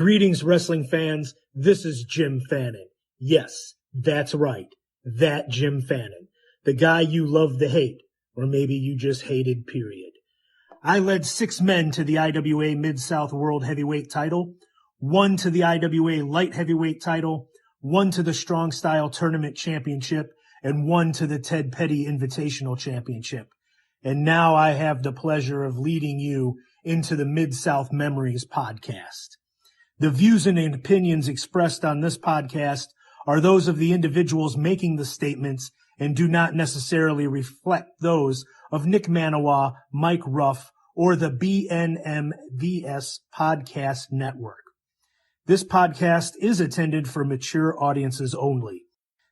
Greetings, wrestling fans. This is Jim Fannin. Yes, that's right. That Jim Fannin. The guy you love to hate, or maybe you just hated, period. I led 6 men to the IWA Mid-South World Heavyweight title, 1 to the IWA Light Heavyweight title, 1 to the Strong Style Tournament Championship, and 1 to the Ted Petty Invitational Championship. And now I have the pleasure of leading you into the Midsouth Memories podcast. The views and opinions expressed on this podcast are those of the individuals making the statements and do not necessarily reflect those of Nick Maniwa, Mike Ruff, or the BNMVS Podcast Network. This podcast is intended for mature audiences only.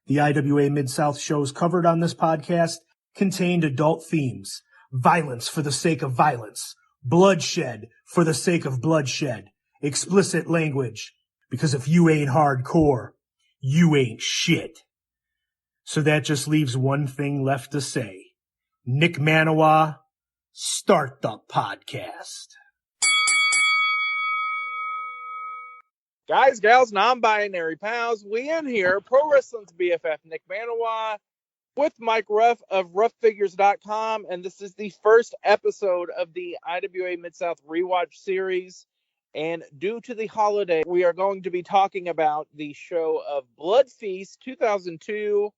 The IWA Mid-South shows covered on this podcast contained adult themes, violence for the sake of violence, bloodshed for the sake of bloodshed, explicit language, because if you ain't hardcore, you ain't shit. So that just leaves one thing left to say. Nick Maniwa, start the podcast. Guys, gals, non-binary pals, we in here, Pro Wrestling's BFF Nick Maniwa with Mike Ruff of RuffFigures.com, and this is the first episode of the IWA Mid-South Rewatch series. And due to the holiday, we are going to be talking about the show of Bloodfeast 2002,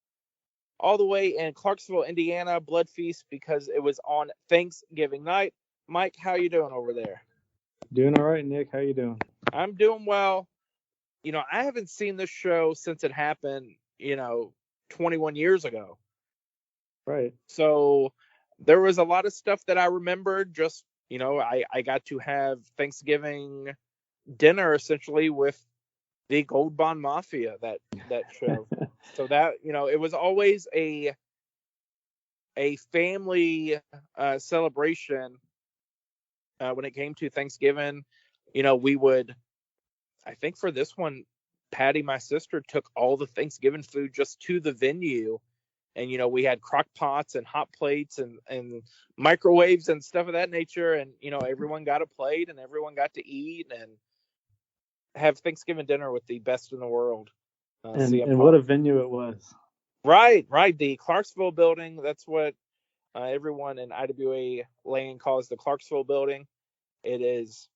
all the way in Clarksville, Indiana, Bloodfeast, because it was on Thanksgiving night. Mike, how you doing over there? Doing all right, Nick. How you doing? I'm doing well. You know, I haven't seen this show since it happened, 21 years ago. Right. So there was a lot of stuff that I remembered. Just, I got to have Thanksgiving dinner essentially with the Gold Bond Mafia, that show. So that, it was always a family celebration when it came to Thanksgiving. We would, I think for this one, Patty, my sister, took all the Thanksgiving food just to the venue. And, we had crock pots and hot plates and microwaves and stuff of that nature. And, everyone got a plate and everyone got to eat and have Thanksgiving dinner with the best in the world. And what a venue it was. Right. The Clarksville building. That's what everyone in IWA land calls the Clarksville building. It is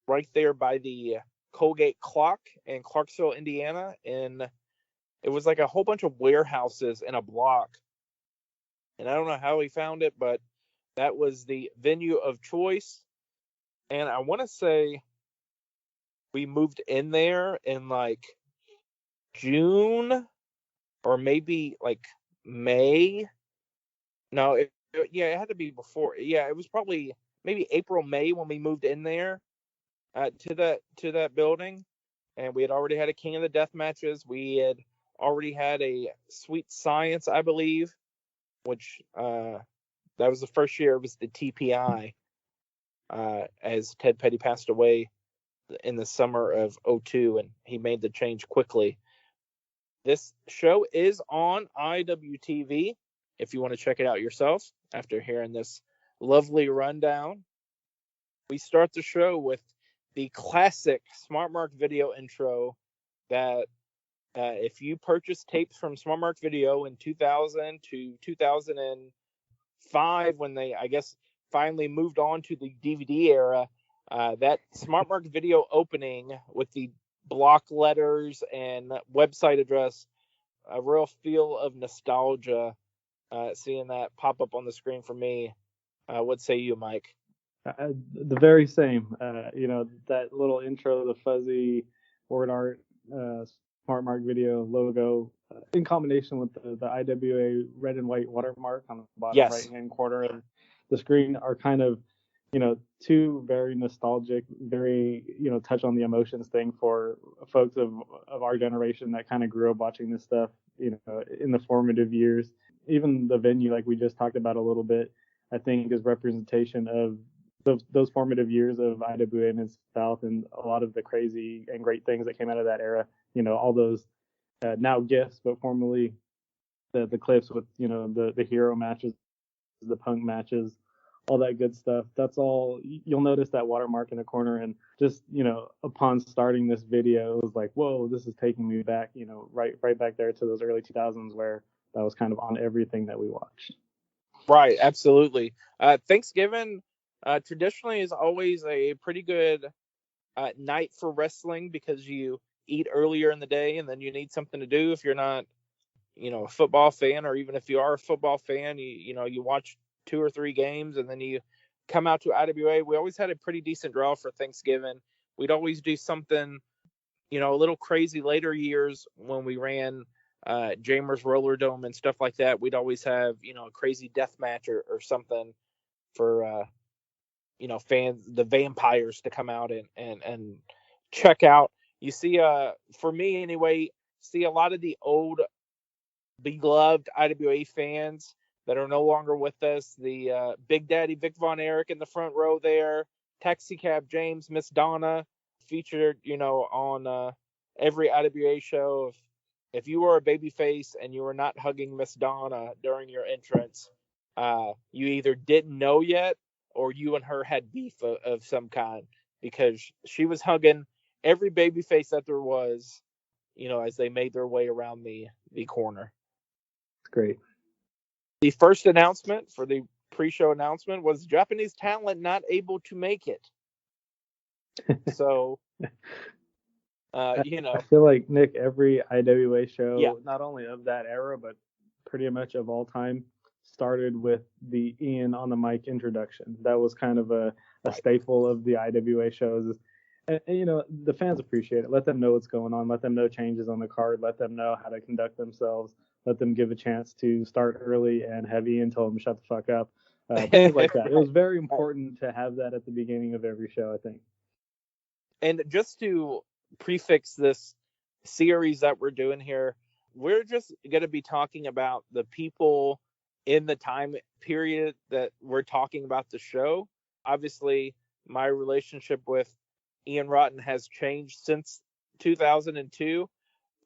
right there by the Colgate Clock in Clarksville, Indiana. And it was like a whole bunch of warehouses in a block. And I don't know how he found it, but that was the venue of choice. And I want to say we moved in there in like June or maybe like May. No, it had to be before. Yeah, it was probably maybe April, May when we moved in there to that building. And we had already had a King of the Death matches. We had already had a Sweet Science, I believe, which that was the first year it was the TPI, as Ted Petty passed away in the summer of 2002, and he made the change quickly. This show is on IWTV if you want to check it out yourself after hearing this lovely rundown. We start the show with the classic Smart Mark Video intro that if you purchased tapes from Smart Mark Video in 2000 to 2005, when they, I guess, finally moved on to the DVD era, that Smart Mark Video opening with the block letters and website address, a real feel of nostalgia, seeing that pop up on the screen for me. What say you, Mike? The very same. That little intro, the fuzzy word art, Smart Mark Video logo, in combination with the IWA red and white watermark on the bottom right-hand corner of the screen, are kind of, two very nostalgic, very, touch on the emotions thing for folks of our generation that kind of grew up watching this stuff, in the formative years. Even the venue, like we just talked about a little bit, I think is representation of those formative years of IWA and Mid-South and a lot of the crazy and great things that came out of that era. All those now gifts, but formerly the clips with, the hero matches, the punk matches, all that good stuff. That's all. You'll notice that watermark in the corner, and just, upon starting this video, it was like, whoa, this is taking me back, right back there to those early 2000s where that was kind of on everything that we watched. Right, absolutely. Thanksgiving traditionally is always a pretty good night for wrestling because you eat earlier in the day and then you need something to do if you're not, a football fan, or even if you are a football fan, you watch 2 or 3 games and then you come out to IWA. We always had a pretty decent draw for Thanksgiving. We'd always do something, a little crazy later years when we ran Jamer's Roller Dome and stuff like that. We'd always have, a crazy death match or something for, fans, the vampires, to come out and check out. You see, for me anyway, see a lot of the old beloved IWA fans that are no longer with us. The Big Daddy Vic Von Erich in the front row there, Taxi Cab James, Miss Donna, featured, on every IWA show. If you were a babyface and you were not hugging Miss Donna during your entrance, you either didn't know yet or you and her had beef of some kind, because she was hugging every babyface that there was, as they made their way around the corner. Great. The first announcement for the pre-show announcement was Japanese talent not able to make it. So, I feel like, Nick, every IWA show, yeah, not only of that era, but pretty much of all time, started with the Ian on the mic introduction. That was kind of a staple of the IWA shows. And, the fans appreciate it. Let them know what's going on. Let them know changes on the card. Let them know how to conduct themselves. Let them give a chance to start early and have Ian tell them shut the fuck up. Things like that. It was very important to have that at the beginning of every show, I think. And just to prefix this series that we're doing here, we're just going to be talking about the people in the time period that we're talking about the show. Obviously, my relationship with Ian Rotten has changed since 2002,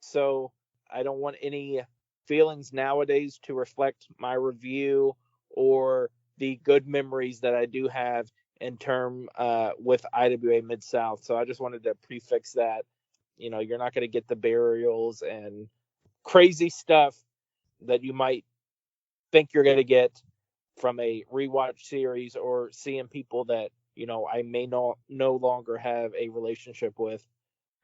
so I don't want any feelings nowadays to reflect my review or the good memories that I do have in term with IWA Mid-South. So I just wanted to prefix that. You're not going to get the burials and crazy stuff that you might think you're going to get from a rewatch series, or seeing people that, I may no longer have a relationship with.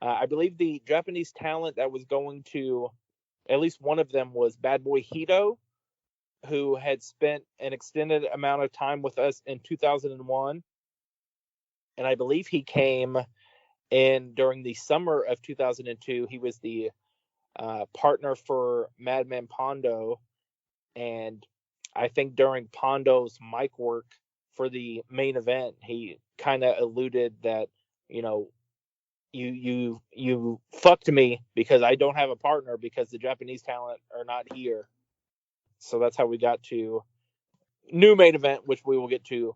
I believe the Japanese talent that was going to, at least one of them, was Bad Boy Hito, who had spent an extended amount of time with us in 2001. And I believe he came in during the summer of 2002. He was the partner for Madman Pondo. And I think during Pondo's mic work for the main event, he kind of alluded that, you fucked me because I don't have a partner because the Japanese talent are not here. So that's how we got to new main event, which we will get to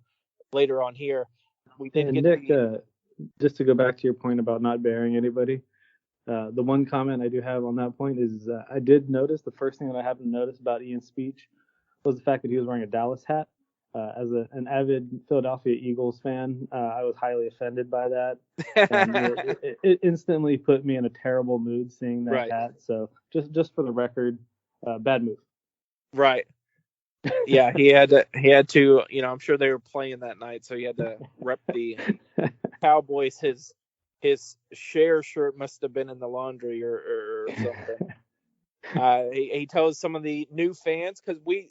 later on here. We did get Nick, just to go back to your point about not burying anybody, the one comment I do have on that point is I did notice, the first thing that I happened to notice about Ian's speech was the fact that he was wearing a Dallas hat. As an avid Philadelphia Eagles fan, I was highly offended by that. And it instantly put me in a terrible mood seeing that hat. So just for the record, bad move. Right. Yeah, he had to, I'm sure they were playing that night, so he had to rep the Cowboys. His share shirt must have been in the laundry or something. He tells some of the new fans, because we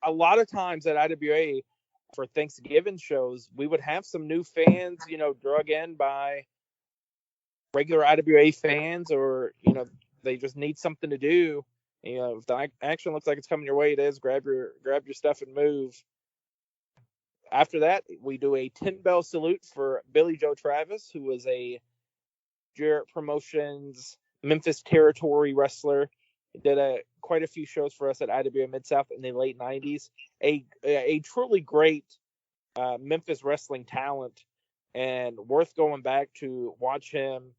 a lot of times at IWA for Thanksgiving shows, we would have some new fans, drug in by regular IWA fans, or they just need something to do. If the action looks like it's coming your way, it is. Grab your stuff and move. After that, we do a 10-bell salute for Billy Joe Travis, who was a Jarrett Promotions Memphis territory wrestler. He did quite a few shows for us at IWA Mid-South in the late 90s. A truly great Memphis wrestling talent, and worth going back to watch him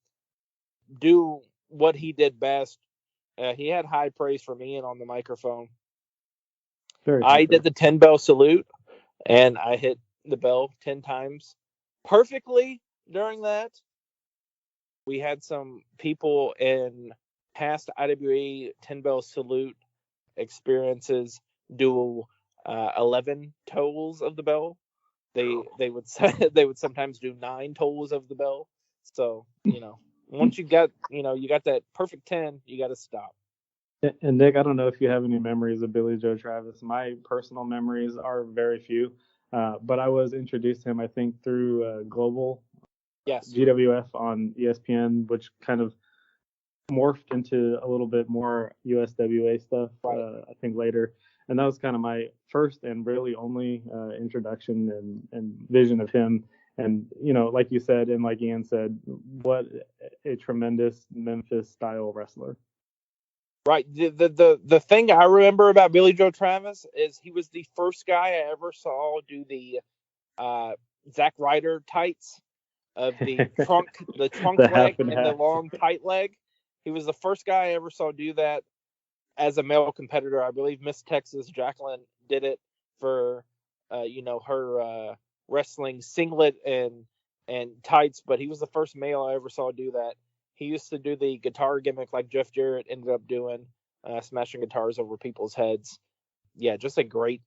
do what he did best. He had high praise from Ian on the microphone. I did the 10-bell salute, and I hit the bell 10 times perfectly during that. We had some people in past IWA 10 bell salute experiences do 11 tolls of the bell. They would they would sometimes do 9 tolls of the bell. So, once you got that perfect 10, you got to stop. And Nick, I don't know if you have any memories of Billy Joe Travis. My personal memories are very few, but I was introduced to him, I think, through Global Yes. GWF on ESPN, which kind of morphed into a little bit more USWA stuff, Right. I think later. And that was kind of my first and really only introduction and vision of him. And, like you said, and like Ian said, what a tremendous Memphis style wrestler. Right. The thing I remember about Billy Joe Travis is he was the first guy I ever saw do the Zack Ryder tights of the trunk The leg half and and the half. long tight leg. He was the first guy I ever saw do that as a male competitor. I believe Miss Texas Jacqueline did it for her wrestling singlet and tights, but he was the first male I ever saw do that. He used to do the guitar gimmick like Jeff Jarrett ended up doing, smashing guitars over people's heads. Yeah, just a great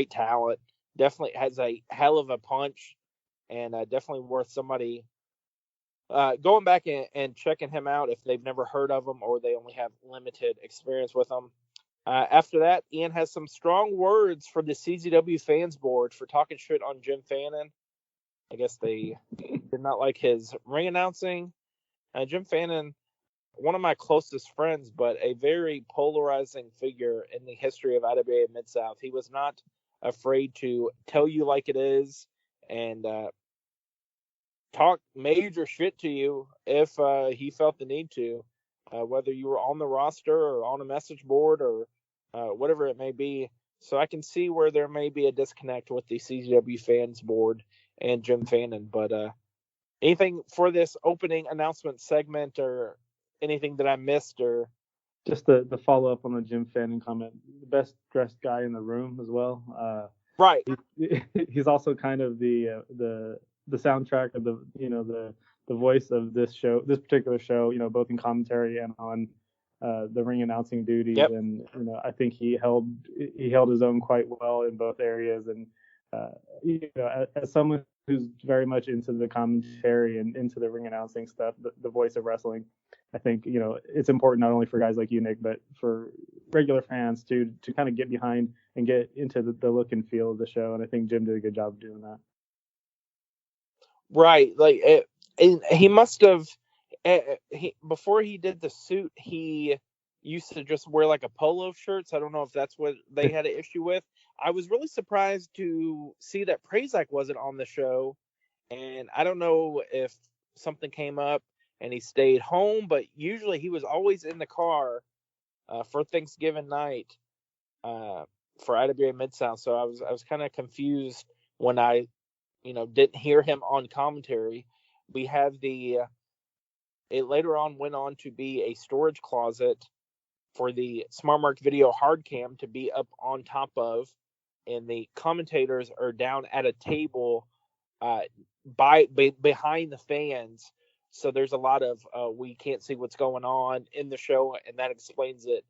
talent. Definitely has a hell of a punch, and definitely worth somebody going back and checking him out if they've never heard of him or they only have limited experience with him. After that, Ian has some strong words for the CZW fans board for talking shit on Jim Fannin. I guess they did not like his ring announcing. Jim Fannin, one of my closest friends, but a very polarizing figure in the history of IWA Mid-South. He was not afraid to tell you like it is and talk major shit to you if he felt the need to, whether you were on the roster or on a message board or whatever it may be. So I can see where there may be a disconnect with the CZW fans board and Jim Fannin. But anything for this opening announcement segment or anything that I missed or just the follow up on the Jim Fannin comment, the best dressed guy in the room as well. right? He's also kind of the soundtrack of the voice of this particular show. Both in commentary and on the ring announcing duties. Yep. And I think he held his own quite well in both areas. And as someone who's very much into the commentary and into the ring announcing stuff, the voice of wrestling, I think it's important not only for guys like you, Nick, but for regular fans to kind of get behind and get into the look and feel of the show. And I think Jim did a good job of doing that. Right, like he must have. Before he did the suit, he used to just wear like a polo shirt. So I don't know if that's what they had an issue with. I was really surprised to see that Prazak wasn't on the show, and I don't know if something came up and he stayed home. But usually he was always in the car for Thanksgiving night for IWA Mid-South. So I was kind of confused when I didn't hear him on commentary. We have it later on went on to be a storage closet for the Smart Mark Video hard cam to be up on top of, and the commentators are down at a table behind the fans. So there's a lot of we can't see what's going on in the show, and that explains it.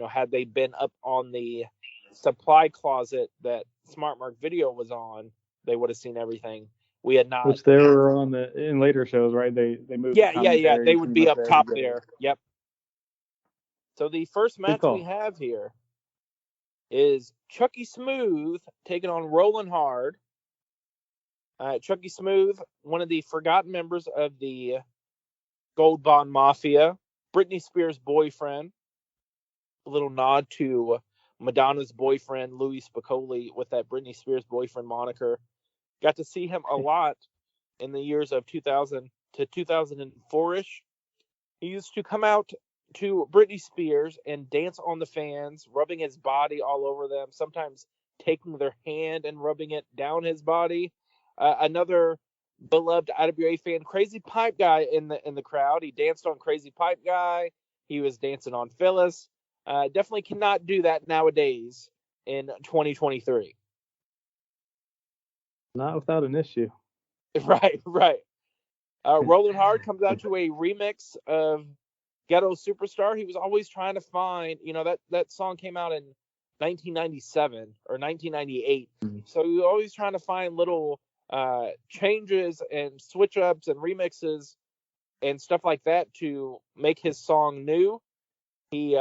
Had they been up on the supply closet that Smart Mark Video was on, they would have seen everything. We had not. Which they were on in later shows, right? They moved. Yeah. They would be up top there. Yep. So the first match we have here is Chucky Smooth taking on Roland Hard. Chucky Smooth, one of the forgotten members of the Gold Bond Mafia, Britney Spears' boyfriend. A little nod to Madonna's boyfriend, Louis Spicoli, with that Britney Spears boyfriend moniker. Got to see him a lot in the years of 2000 to 2004-ish. He used to come out to Britney Spears and dance on the fans, rubbing his body all over them, sometimes taking their hand and rubbing it down his body. Another beloved IWA fan, Crazy Pipe Guy, in the crowd. He danced on Crazy Pipe Guy. He was dancing on Phyllis. Definitely cannot do that nowadays in 2023. Not without an issue. Right, right. Rolling Hard comes out to a remix of Ghetto Superstar. He was always trying to find, that song came out in 1997 or 1998. So he was always trying to find little changes and switch ups and remixes and stuff like that to make his song new. He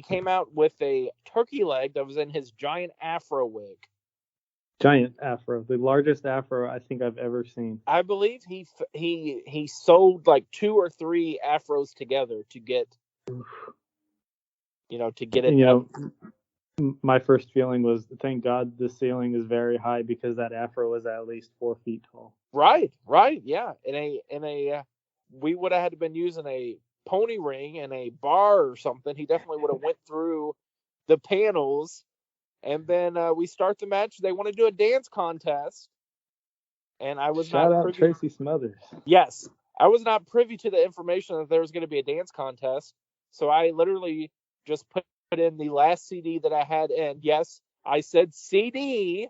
came out with a turkey leg that was in his giant afro wig. Giant afro, the largest afro I think I've ever seen. I believe he sold like 2 or 3 afros together to get it. My first feeling was, thank God the ceiling is very high because that afro was at least 4 feet tall. Right, yeah. We would have had to been using a pony ring in a bar or something. He definitely would have went through the panels, and then we start the match. They want to do a dance contest, and I was Shout not out privy. Tracy Smothers. Yes, I was not privy to the information that there was going to be a dance contest, so I literally just put in the last CD that I had in. Yes, I said CD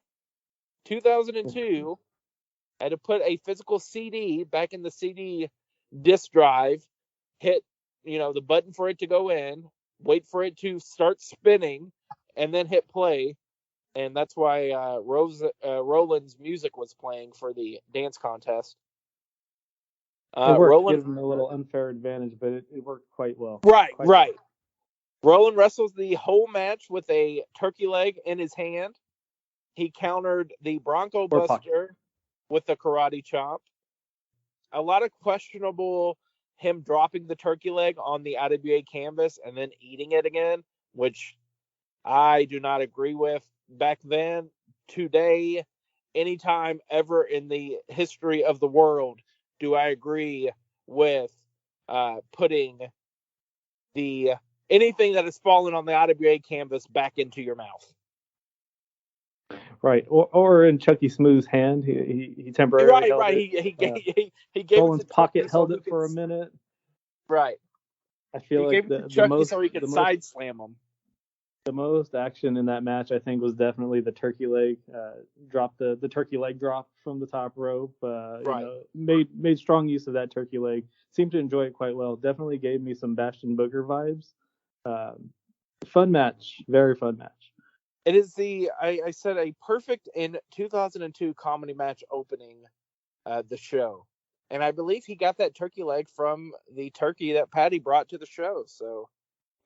2002. I had to put a physical CD back in the CD disk drive, hit, the button for it to go in, wait for it to start spinning, and then hit play. And that's why Roland's music was playing for the dance contest. It worked, Roland, gave him a little unfair advantage, but it worked quite well. right. Well. Roland wrestles the whole match with a turkey leg in his hand. He countered the Bronco Buster with the karate chop. A lot of questionable him dropping the turkey leg on the IWA canvas and then eating it again, which I do not agree with back then. Today, anytime ever in the history of the world, do I agree with putting anything that has fallen on the IWA canvas back into your mouth. Right, or in Chucky Smooth's hand, he temporarily held it. He gave Roland's it to pocket Chucky held it for a minute. Right. I feel he like gave it to Chucky so he could side slam him. The most action in that match, I think, was definitely the turkey leg drop, the turkey leg drop from the top rope. Right. Made strong use of that turkey leg. Seemed to enjoy it quite well. Definitely gave me some Bastion Booger vibes. Fun match, very fun match. It is I said a perfect in 2002 comedy match opening the show. And I believe he got that turkey leg from the turkey that Patty brought to the show. So,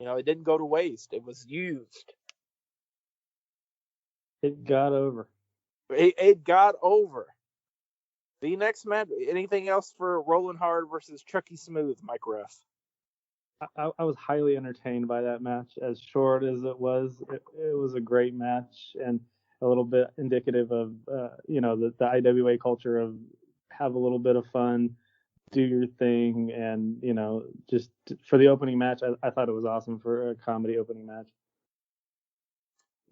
it didn't go to waste. It was used. It got over. It got over. The next match, anything else for Rolling Hard versus Chucky Smooth, Mike Ruff? I was highly entertained by that match. As short as it was a great match and a little bit indicative of the IWA culture of have a little bit of fun, do your thing, and just for the opening match, I thought it was awesome for a comedy opening match.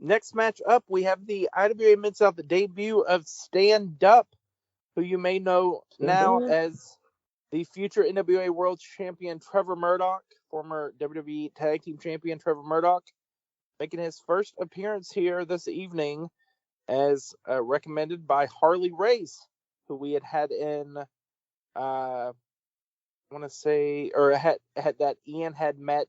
Next match up, we have the IWA Mid-South debut of Stand Up, who you may know now as the future NWA World Champion Trevor Murdoch, former WWE Tag Team Champion Trevor Murdoch, making his first appearance here this evening as recommended by Harley Race, who we had in, I want to say, or had that Ian had met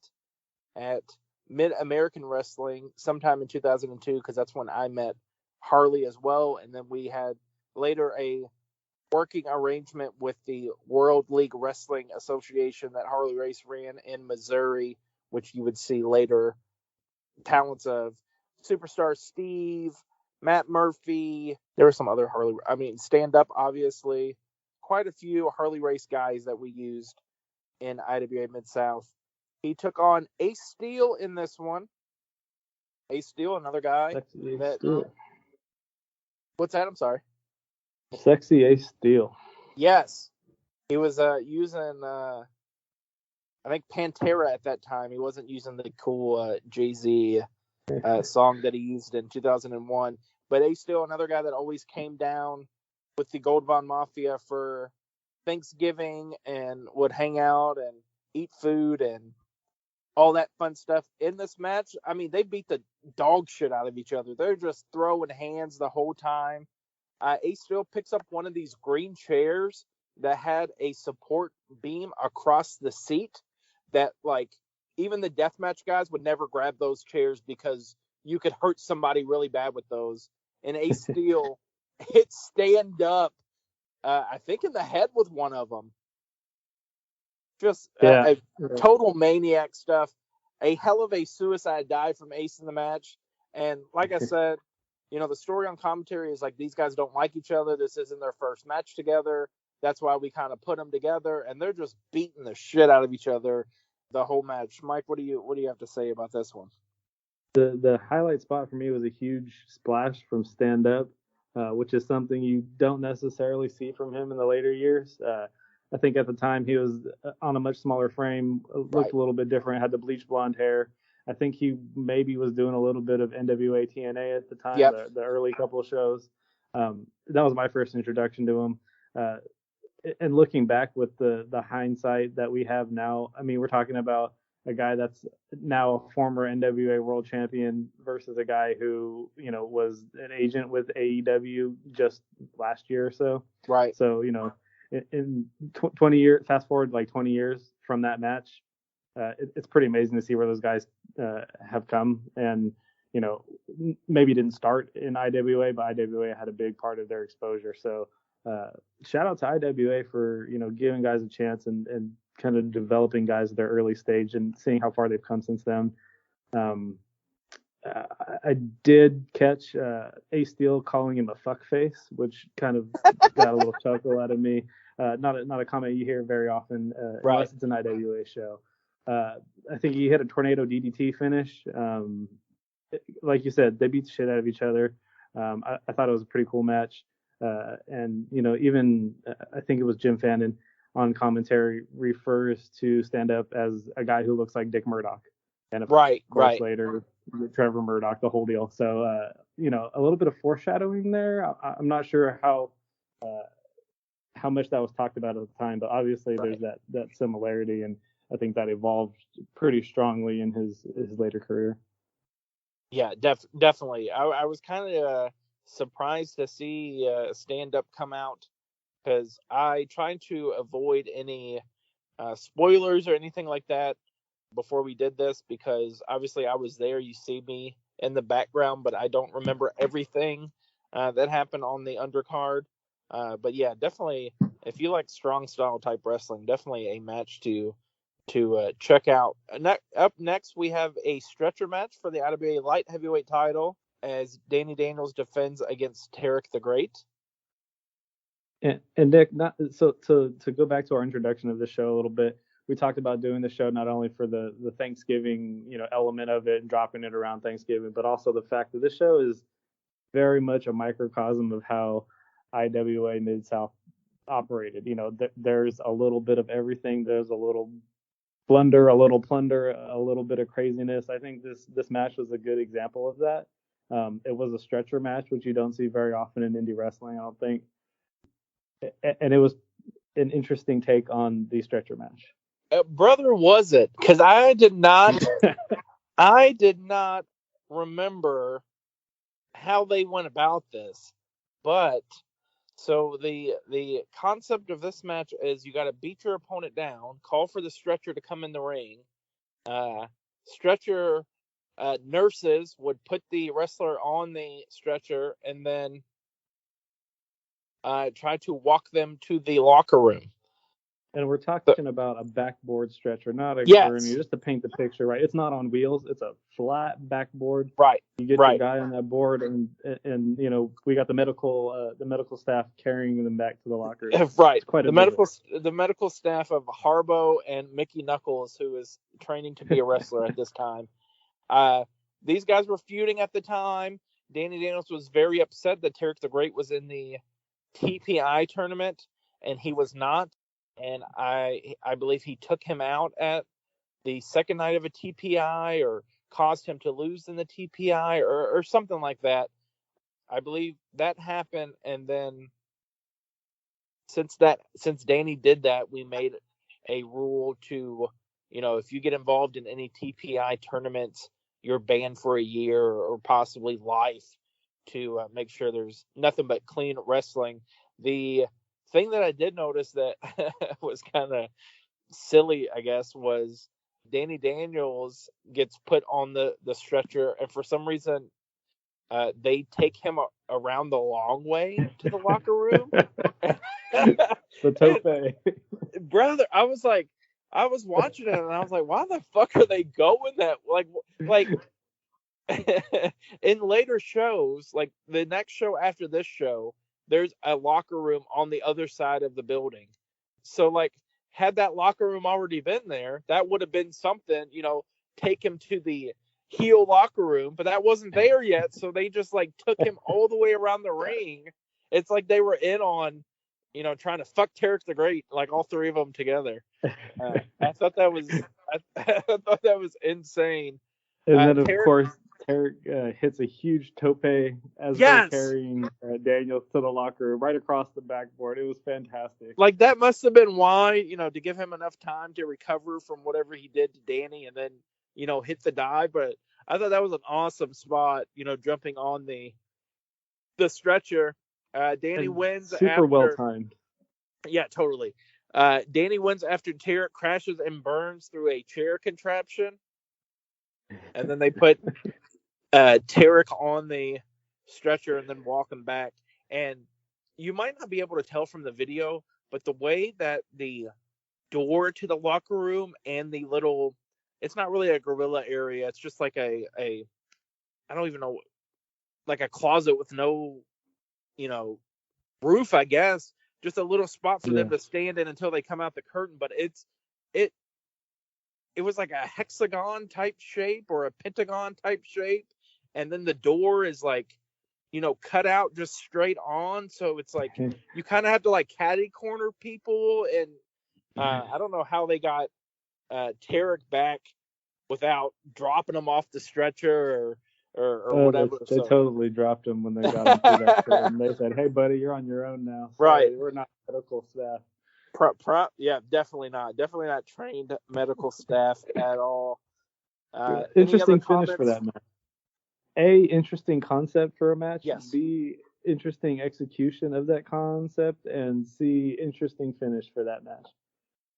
at Mid-American Wrestling sometime in 2002, because that's when I met Harley as well. And then we had later a working arrangement with the World League Wrestling Association that Harley Race ran in Missouri, which you would see later talents of Superstar Steve, Matt Murphy. There were some other Stand Up, obviously. Quite a few Harley Race guys that we used in IWA Mid-South. He took on Ace Steel in this one. Ace Steel, another guy. What's that? I'm sorry. Sexy Ace Steel. Yes. He was using, I think, Pantera at that time. He wasn't using the cool Jay-Z song that he used in 2001. But Ace Steel, another guy that always came down with the Gold Bond Mafia for Thanksgiving and would hang out and eat food and all that fun stuff in this match. I mean, they beat the dog shit out of each other. They're just throwing hands the whole time. Ace Steel picks up one of these green chairs that had a support beam across the seat that, like, even the deathmatch guys would never grab those chairs because you could hurt somebody really bad with those. And Ace Steel hit stand up, I think in the head with one of them. Just a total maniac stuff. A hell of a suicide dive from Ace in the match. And like I said, you know, the story on commentary is like, these guys don't like each other. This isn't their first match together. That's why we kind of put them together, and they're just beating the shit out of each other the whole match. Mike, what do you have to say about this one? The highlight spot for me was a huge splash from stand up, which is something you don't necessarily see from him in the later years. I think at the time he was on a much smaller frame, looked a little bit different, had the bleach blonde hair. I think he maybe was doing a little bit of NWA TNA at the time, the early couple of shows. That was my first introduction to him. And looking back with the hindsight that we have now, I mean, we're talking about a guy that's now a former NWA world champion versus a guy who, you know, was an agent with AEW just last year or so. Right. So, you know, in 20 years, fast forward like 20 years from that match, it's pretty amazing to see where those guys have come. And, you know, maybe didn't start in IWA, but IWA had a big part of their exposure. So shout out to IWA for, you know, giving guys a chance and kind of developing guys at their early stage and seeing how far they've come since then. I did catch Ace Steel calling him a fuckface, which kind of got a little chuckle out of me. Not a comment you hear very often, unless it's an IWA show. I think he hit a tornado DDT finish. Like you said, they beat the shit out of each other. I thought it was a pretty cool match. And, you know, even I think it was Jim Fannin on commentary refers to stand up as a guy who looks like Dick Murdoch. And of course later, Trevor Murdoch, the whole deal. So, you know, a little bit of foreshadowing there. I'm not sure how much that was talked about at the time, but obviously there's that similarity, and I think that evolved pretty strongly in his later career. Yeah, definitely. I was kind of surprised to see stand up come out, because I tried to avoid any spoilers or anything like that before we did this, because obviously I was there. You see me in the background, but I don't remember everything that happened on the undercard. But yeah, definitely, if you like strong style type wrestling, definitely a match to check out. Up next, we have a stretcher match for the IWA Light Heavyweight title as Danny Daniels defends against Tarek the Great. And Nick, so to go back to our introduction of the show a little bit, we talked about doing the show not only for the Thanksgiving, you know, element of it and dropping it around Thanksgiving, but also the fact that this show is very much a microcosm of how IWA Mid-South operated. You know, there's a little bit of everything. There's a little blunder, a little plunder, a little bit of craziness. I think this match was a good example of that. It was a stretcher match, which you don't see very often in indie wrestling, I don't think. And it was an interesting take on the stretcher match. Brother, was it? Because I did not remember how they went about this. But so the concept of this match is you got to beat your opponent down, call for the stretcher to come in the ring. Stretcher nurses would put the wrestler on the stretcher and then try to walk them to the locker room. And we're talking about a backboard stretcher, not a gurney, just to paint the picture, right? It's not on wheels. It's a flat backboard. Right. You get your guy on that board, and you know, we got the medical staff carrying them back to the locker. Right. It's quite the medical staff of Harbo and Mickey Knuckles, who is training to be a wrestler at this time. These guys were feuding at the time. Danny Daniels was very upset that Tarek the Great was in the TPI tournament and he was not. And I believe he took him out at the second night of a TPI, or caused him to lose in the TPI, or something like that. I believe that happened, and then since Danny did that, we made a rule to if you get involved in any TPI tournaments, you're banned for a year or possibly life, to make sure there's nothing but clean wrestling. The thing that I did notice that was kind of silly, I guess, was Danny Daniels gets put on the stretcher, and for some reason they take him around the long way to the locker room. The tope. Brother, I was watching it and I was like, why the fuck are they going that like in later shows, like the next show after this show, there's a locker room on the other side of the building. So like, had that locker room already been there, that would have been something, take him to the heel locker room, but that wasn't there yet. So they just like took him all the way around the ring. It's like they were in on, trying to fuck Tarek the Great, like all three of them together. I thought that was, I thought that was insane. And then of course, Tarek hits a huge tope as they're carrying Daniels to the locker room right across the backboard. It was fantastic. Like that must have been why, to give him enough time to recover from whatever he did to Danny and then, hit the dive. But I thought that was an awesome spot, jumping on the stretcher. Danny wins super well timed. Yeah, totally. Danny wins after Tarek crashes and burns through a chair contraption. And then they put Tarek on the stretcher and then walk him back. And you might not be able to tell from the video, but the way that the door to the locker room and the little, it's not really a gorilla area. It's just like a I don't even know, like a closet with no, roof, I guess. Just a little spot for them to stand in until they come out the curtain. But it was like a hexagon type shape or a pentagon type shape. And then the door is like, cut out just straight on. So it's like, you kind of have to like caddy corner people. And I don't know how they got Tarek back without dropping him off the stretcher or whatever. They totally dropped him when they got him through that curtain. They said, hey, buddy, you're on your own now. Sorry, right. We're not medical staff. Yeah, definitely not trained medical staff at all. Interesting finish for that match. A, interesting concept for a match. Yes. B, interesting execution of that concept. And C, interesting finish for that match.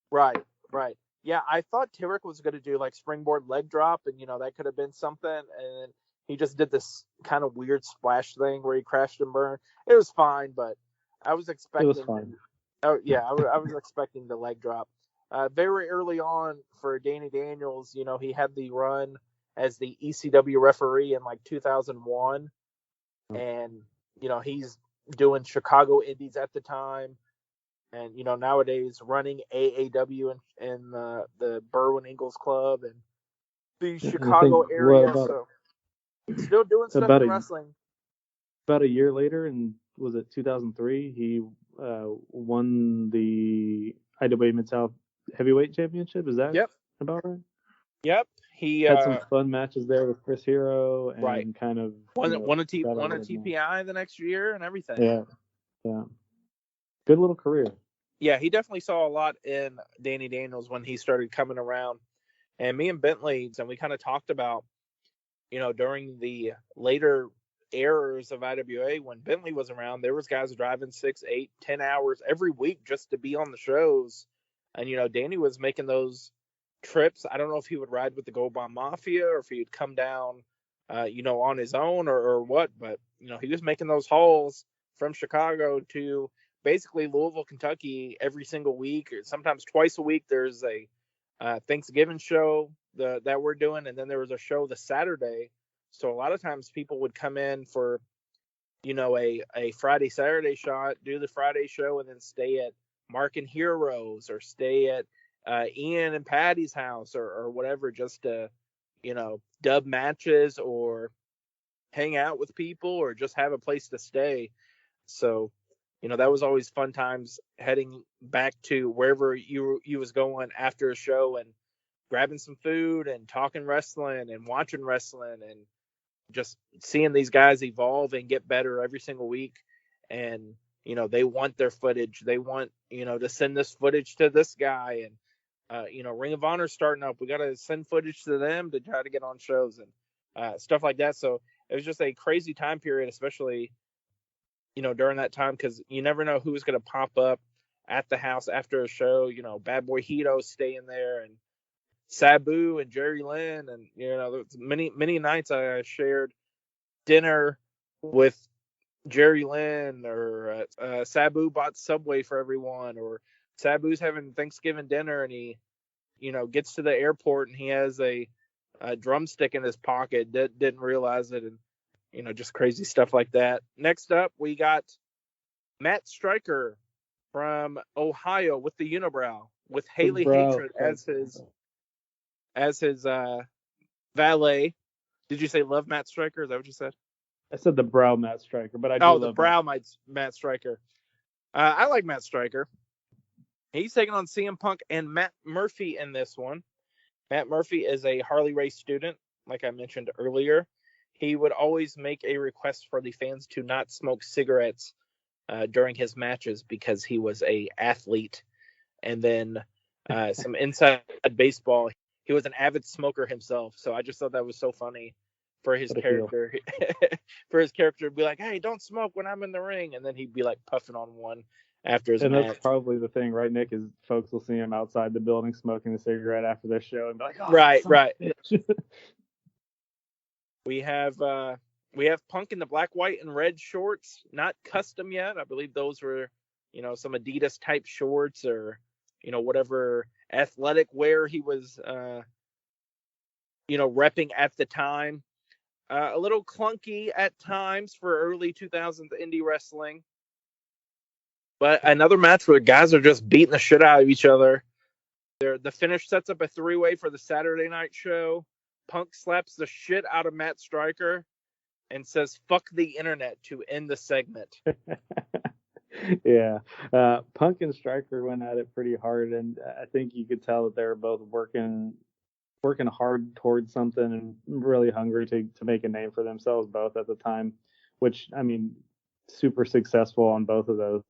Right. Yeah, I thought Tarek was going to do like springboard leg drop, and that could have been something, and he just did this kind of weird splash thing where he crashed and burned. It was fine, but I was expecting. It was fine. Oh yeah, I was expecting the leg drop. Very early on for Danny Daniels, he had the run as the ECW referee in like 2001, and he's doing Chicago Indies at the time, and nowadays running AAW in the Berwyn Ingalls Club and the Chicago area. So still doing stuff in wrestling. About a year later, and was it 2003? He won the IWA Mid-South Heavyweight Championship. Is that about right? Yep. He had some fun matches there with Chris Hero and kind of won a TPI the next year and everything. Yeah. Good little career. Yeah, he definitely saw a lot in Danny Daniels when he started coming around. And me and Bentley, and we kind of talked about, during the later eras of IWA, when Bentley was around, there was guys driving 6, 8, 10 hours every week just to be on the shows. And, Danny was making those trips. I don't know if he would ride with the Gold Bond Mafia or if he would come down, on his own or what, but, he was making those hauls from Chicago to basically Louisville, Kentucky every single week, or sometimes twice a week. There's a Thanksgiving show that we're doing, and then there was a show the Saturday. So a lot of times people would come in for, a Friday, Saturday shot, do the Friday show, and then stay at Mark and Heroes or stay at Ian and Patty's house or whatever, just to, dub matches or hang out with people or just have a place to stay. So, that was always fun times heading back to wherever you was going after a show and grabbing some food and talking wrestling and watching wrestling and just seeing these guys evolve and get better every single week. And, they want their footage. They want, to send this footage to this guy. Ring of Honor starting up. We got to send footage to them to try to get on shows and stuff like that. So it was just a crazy time period, especially, during that time, because you never know who's going to pop up at the house after a show. Bad Boy Hito staying there, and Sabu and Jerry Lynn, and there's many nights I shared dinner with Jerry Lynn, or Sabu bought Subway for everyone, or Sabu's having Thanksgiving dinner and he gets to the airport and he has a drumstick in his pocket, didn't realize it, and just crazy stuff like that. Next up, we got Matt Stryker from Ohio with the unibrow, with Haley Hatred as his valet. Did you say love Matt Stryker? Is that what you said? I said the brow Matt Stryker, but I do love the brow Matt Stryker. I like Matt Stryker. He's taking on CM Punk and Matt Murphy in this one. Matt Murphy is a Harley Race student, like I mentioned earlier. He would always make a request for the fans to not smoke cigarettes during his matches because he was a athlete. And then some inside baseball, he was an avid smoker himself. So I just thought that was so funny for his character. For his character to be like, hey, don't smoke when I'm in the ring. And then he'd be like puffing on one after his match. And that's probably the thing, right, Nick, is folks will see him outside the building smoking a cigarette after their show and be like, oh, right. We have Punk in the black, white, and red shorts, not custom yet. I believe those were, some Adidas type shorts, or, whatever athletic wear he was, repping at the time. A little clunky at times for early 2000s indie wrestling. But another match where guys are just beating the shit out of each other. The finish sets up a three-way for the Saturday night show. Punk slaps the shit out of Matt Stryker and says, fuck the internet, to end the segment. Yeah. Punk and Stryker went at it pretty hard, and I think you could tell that they were both working hard towards something and really hungry to make a name for themselves both at the time, which, I mean, super successful on both of those.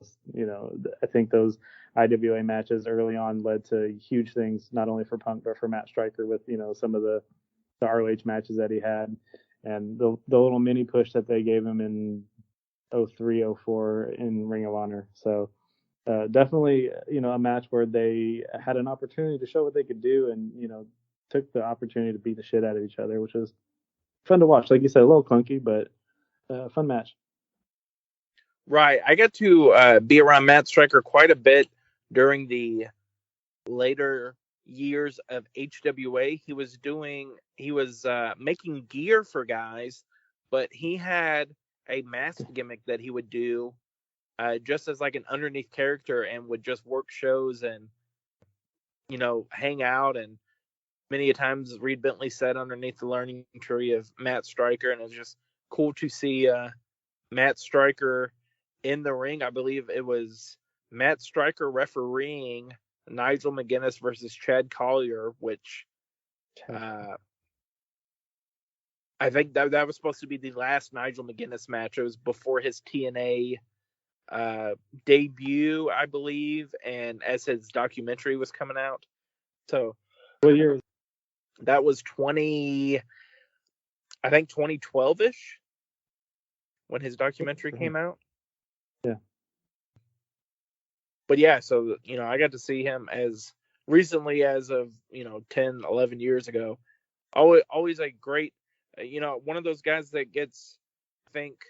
I think those IWA matches early on led to huge things, not only for Punk but for Matt Stryker, with some of the ROH matches that he had, and the little mini push that they gave him in 03, 04 in Ring of Honor. So definitely a match where they had an opportunity to show what they could do, and took the opportunity to beat the shit out of each other, which was fun to watch. Like you said, a little clunky, but fun match. Right. I got to be around Matt Stryker quite a bit during the later years of HWA. He was making gear for guys, but he had a mask gimmick that he would do just as like an underneath character, and would just work shows and hang out. And many a times Reed Bentley sat underneath the learning tree of Matt Stryker, and it was just cool to see Matt Stryker in the ring. I believe it was Matt Stryker refereeing Nigel McGuinness versus Chad Collier, which I think that was supposed to be the last Nigel McGuinness match. It was before his TNA debut, I believe, and as his documentary was coming out. So what year? That was 2012-ish when his documentary came out. Yeah. But yeah, so I got to see him as recently as of 10, 11 years ago. Always a great, one of those guys that gets, I think,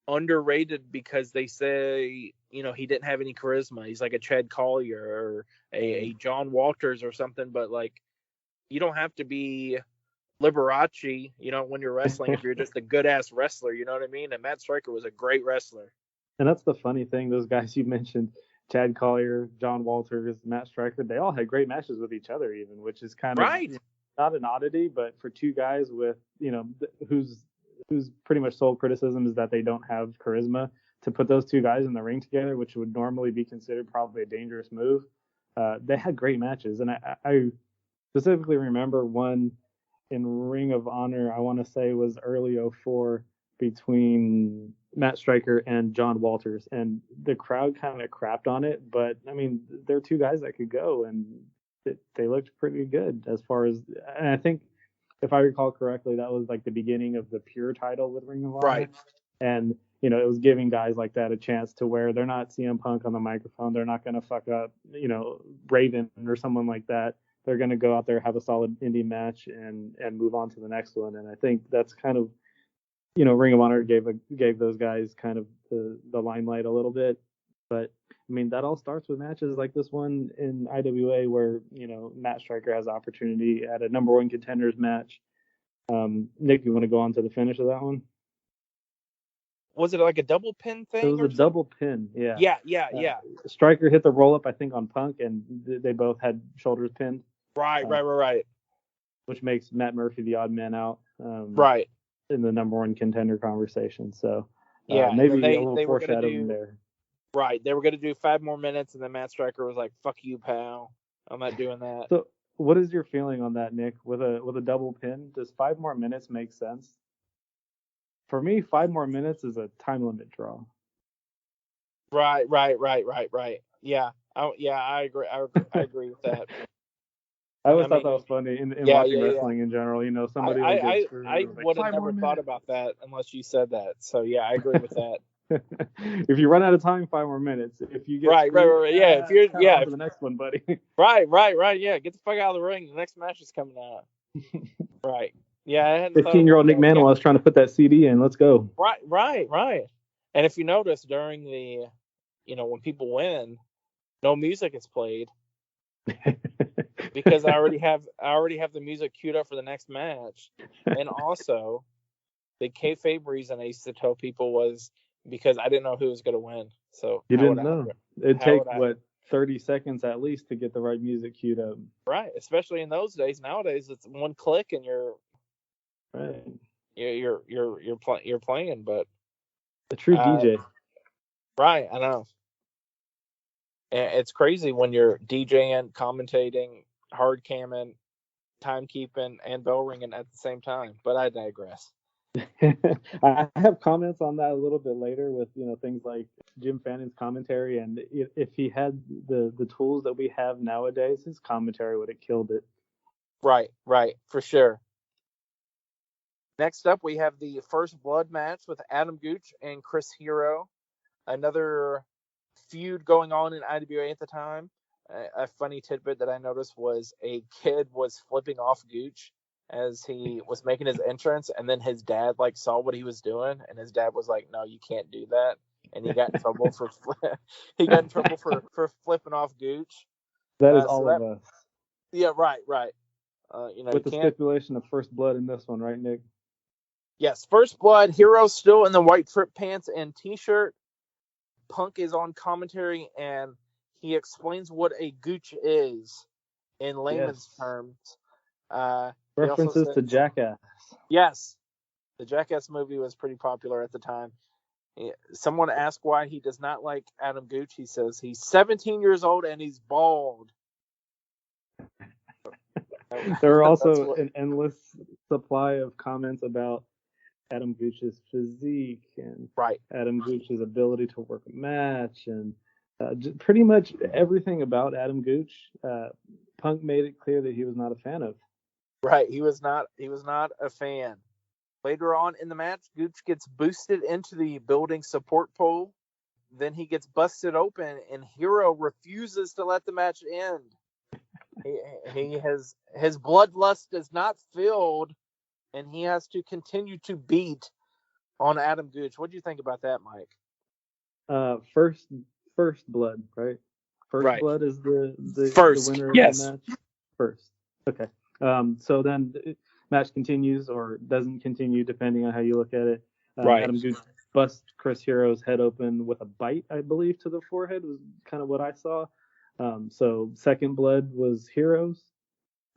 underrated because they say he didn't have any charisma. He's like a Chad Collier or a John Walters or something. But like, you don't have to be Liberace, when you're wrestling, if you're just a good ass wrestler, you know what I mean? And Matt Stryker was a great wrestler. And that's the funny thing, those guys you mentioned, Chad Collier, John Walters, Matt Stryker, they all had great matches with each other, even, which is kind of not an oddity, but for two guys with, whose pretty much sole criticism is that they don't have charisma, to put those two guys in the ring together, which would normally be considered probably a dangerous move. They had great matches. And I specifically remember one in Ring of Honor, I want to say was early 04, between Matt Stryker and John Walters, and the crowd kind of crapped on it, but I mean, they're two guys that could go, and they looked pretty good as far as, and I think if I recall correctly, that was like the beginning of the pure title with Ring of Honor. Right. And, you know, it was giving guys like that a chance to where they're not CM Punk on the microphone. They're not going to fuck up, you know, Raven or someone like that. They're going to go out there, have a solid indie match and move on to the next one. And I think that's kind of, you know, Ring of Honor gave those guys kind of the limelight a little bit. But I mean, that all starts with matches like this one in IWA where, you know, Matt Striker has opportunity at a number one contenders match. Nick, you want to go on to the finish of that one? Was it like a double pin thing? It was a double pin, yeah. Yeah. Striker hit the roll up, I think, on Punk, and they both had shoulders pinned. Right. Which makes Matt Murphy the odd man out. Right. In the number one contender conversation. So yeah, maybe a little foreshadowing there. Right. They were going to do 5 more minutes, and then Matt Striker was like, "Fuck you, pal. I'm not doing that." So, what is your feeling on that, Nick? With a double pin, does 5 more minutes make sense? For me, 5 more minutes is a time limit draw. Right. Yeah. I agree. I agree with that. I always thought that was funny in watching wrestling in general. You know, somebody will get screwed. I would have never thought about that unless you said that. So yeah, I agree with that. If you run out of time, 5 more minutes. If you get right. Yeah, if you're to the next one, buddy. Right. Yeah, get the fuck out of the ring. The next match is coming out. Right. Yeah. 15-year-old Nick Maniwa was trying to put that CD in. Let's go. Right. And if you notice during the, you know, when people win, no music is played. Because I already have the music queued up for the next match, and also the kayfabe reason I used to tell people was because I didn't know who was going to win. So you didn't know. It'd take 30 seconds at least to get the right music queued up. Right, especially in those days. Nowadays, it's one click and you're right. You're playing, but a true DJ. Right, I know. It's crazy when you're DJing, commentating, hard camming, timekeeping, and bell ringing at the same time. But I digress. I have comments on that a little bit later with, you know, things like Jim Fannon's commentary, and if he had the tools that we have nowadays, his commentary would have killed it. Right, for sure. Next up, we have the first blood match with Adam Gooch and Chris Hero. Another feud going on in IWA at the time. A funny tidbit that I noticed was a kid was flipping off Gooch as he was making his entrance, and then his dad saw what he was doing, and his dad was like, "No, you can't do that," and he got in trouble for flipping off Gooch. That is all of us. Yeah, right. With the stipulation of first blood in this one, right, Nick? Yes, first blood. Hero still in the white trip pants and t-shirt. Punk is on commentary, and he explains what a gooch is in layman's terms. References to Jackass. Yes. The Jackass movie was pretty popular at the time. Someone asked why he does not like Adam Gooch. He says he's 17 years old and he's bald. There are also an endless supply of comments about Adam Gooch's physique and Adam Gooch's ability to work a match, and pretty much everything about Adam Gooch. Punk made it clear that he was not a fan of. Right, he was not a fan. Later on in the match, Gooch gets boosted into the building support pole. Then he gets busted open, and Hero refuses to let the match end. His bloodlust is not filled, and he has to continue to beat on Adam Gooch. What do you think about that, Mike? First blood, right? First blood is the winner of the match. First. Okay. So then the match continues or doesn't continue depending on how you look at it. Adam Gooch busts Chris Hero's head open with a bite, I believe, to the forehead was kind of what I saw. So second blood was Hero's.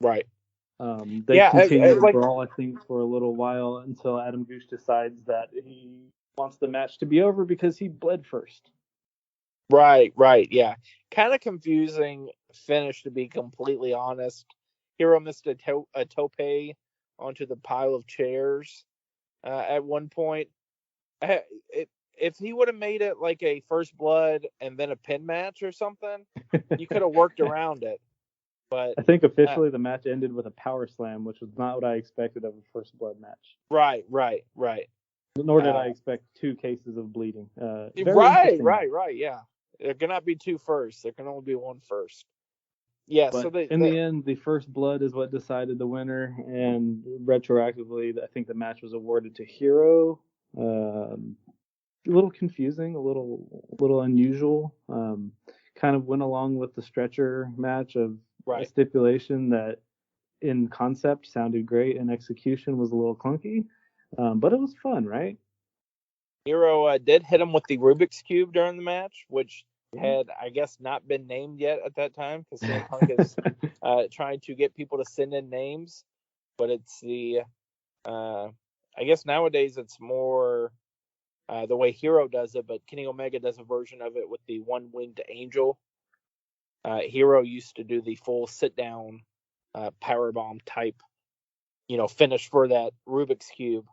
Right. They continue to brawl, I think, for a little while until Adam Gooch decides that he wants the match to be over because he bled first. Right, yeah. Kind of confusing finish, to be completely honest. Hero missed a tope onto the pile of chairs at one point. If he would have made it like a first blood and then a pin match or something, you could have worked around it. But I think officially the match ended with a power slam, which was not what I expected of a first blood match. right. Nor did I expect 2 cases of bleeding. Very Right. interesting. Yeah, there cannot be 2 firsts. There can only be 1 first. Yeah. So But in the end, the first blood is what decided the winner, and retroactively, I think the match was awarded to Hero. A little confusing, a little unusual. Kind of went along with the stretcher match of a stipulation that, in concept, sounded great, and execution was a little clunky, but it was fun, right? Hero did hit him with the Rubik's Cube during the match, which had, I guess, not been named yet at that time, because CM Punk is trying to get people to send in names. But it's the, I guess nowadays it's more the way Hero does it, but Kenny Omega does a version of it with the one-winged angel. Hero used to do the full sit-down powerbomb type, finish for that Rubik's Cube.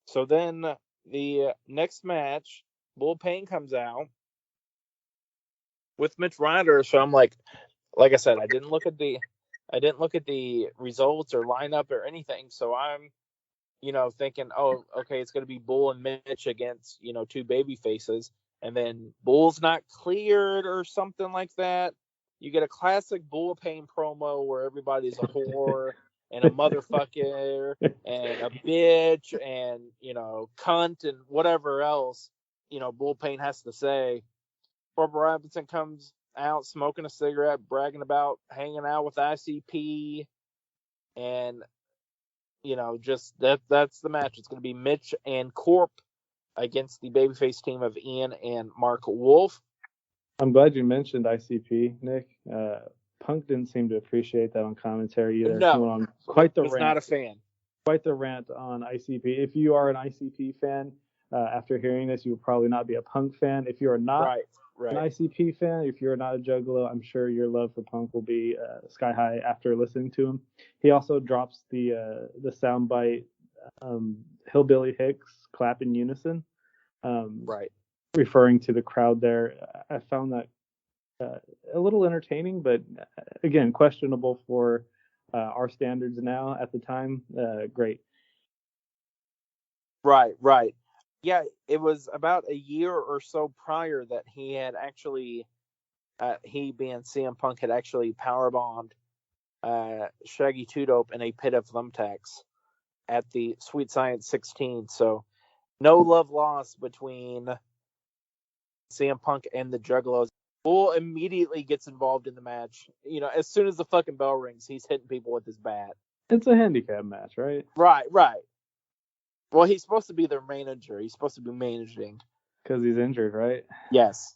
So then the next match, Bull Payne comes out with Mitch Ryder. So I'm like I said, I didn't look at the results or lineup or anything. So I'm, thinking, oh, okay, it's going to be Bull and Mitch against, 2 baby faces. And then Bull's not cleared or something like that. You get a classic Bull Payne promo where everybody's a whore and a motherfucker and a bitch and, cunt and whatever else, Bull Payne has to say. Barbara Robinson comes out smoking a cigarette, bragging about hanging out with ICP, and just that's the match. It's going to be Mitch and Corp against the babyface team of Ian and Mark Wolf. I'm glad you mentioned ICP, Nick. Punk didn't seem to appreciate that on commentary either. No, he went on quite the was rant. Not a fan. Quite the rant on ICP. If you are an ICP fan, after hearing this, you will probably not be a Punk fan. If you are not an ICP fan, if you're not a Juggalo, I'm sure your love for Punk will be sky high after listening to him. He also drops the soundbite, Hillbilly Hicks clap in unison, referring to the crowd there. I found that a little entertaining, but again, questionable for our standards now. At the time, great. Right. Yeah, it was about a year or so prior that he had actually, he being CM Punk had actually powerbombed Shaggy Two Dope in a pit of thumbtacks at the Sweet Science 16. So no love lost between CM Punk and the Juggalos. Bull immediately gets involved in the match. As soon as the fucking bell rings, he's hitting people with his bat. It's a handicap match, right? Right. Well, he's supposed to be their manager. He's supposed to be managing. Because he's injured, right? Yes.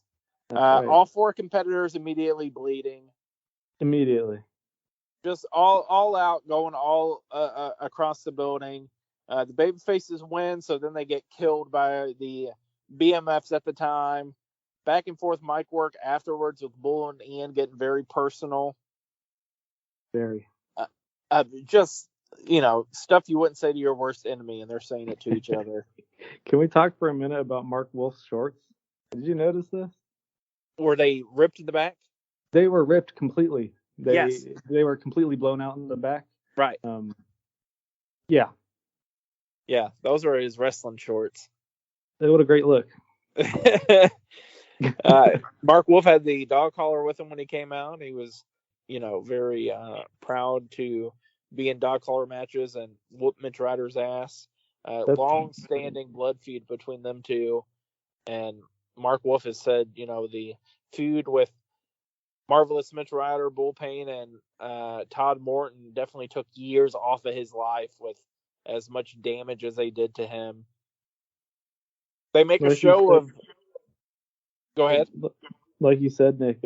Right. All 4 competitors immediately bleeding. Immediately. Just all out, going all across the building. The baby faces win, so then they get killed by the BMFs at the time. Back and forth mic work afterwards with Bull and Ian getting very personal. Very. Just, stuff you wouldn't say to your worst enemy, and they're saying it to each other. Can we talk for a minute about Mark Wolf's shorts? Did you notice this? Were they ripped in the back? They were ripped completely. Yes. They were completely blown out in the back. Right. Yeah. Yeah, those were his wrestling shorts. What a great look. Mark Wolf had the dog collar with him when he came out. He was, very proud to be in dog collar matches and whoop Mitch Ryder's ass. Long-standing blood feud between them two. And Mark Wolf has said, the feud with Marvelous Mitch Ryder, Bull Payne, and Todd Morton definitely took years off of his life with as much damage as they did to him. They make a show of... Go ahead. Like you said, Nick,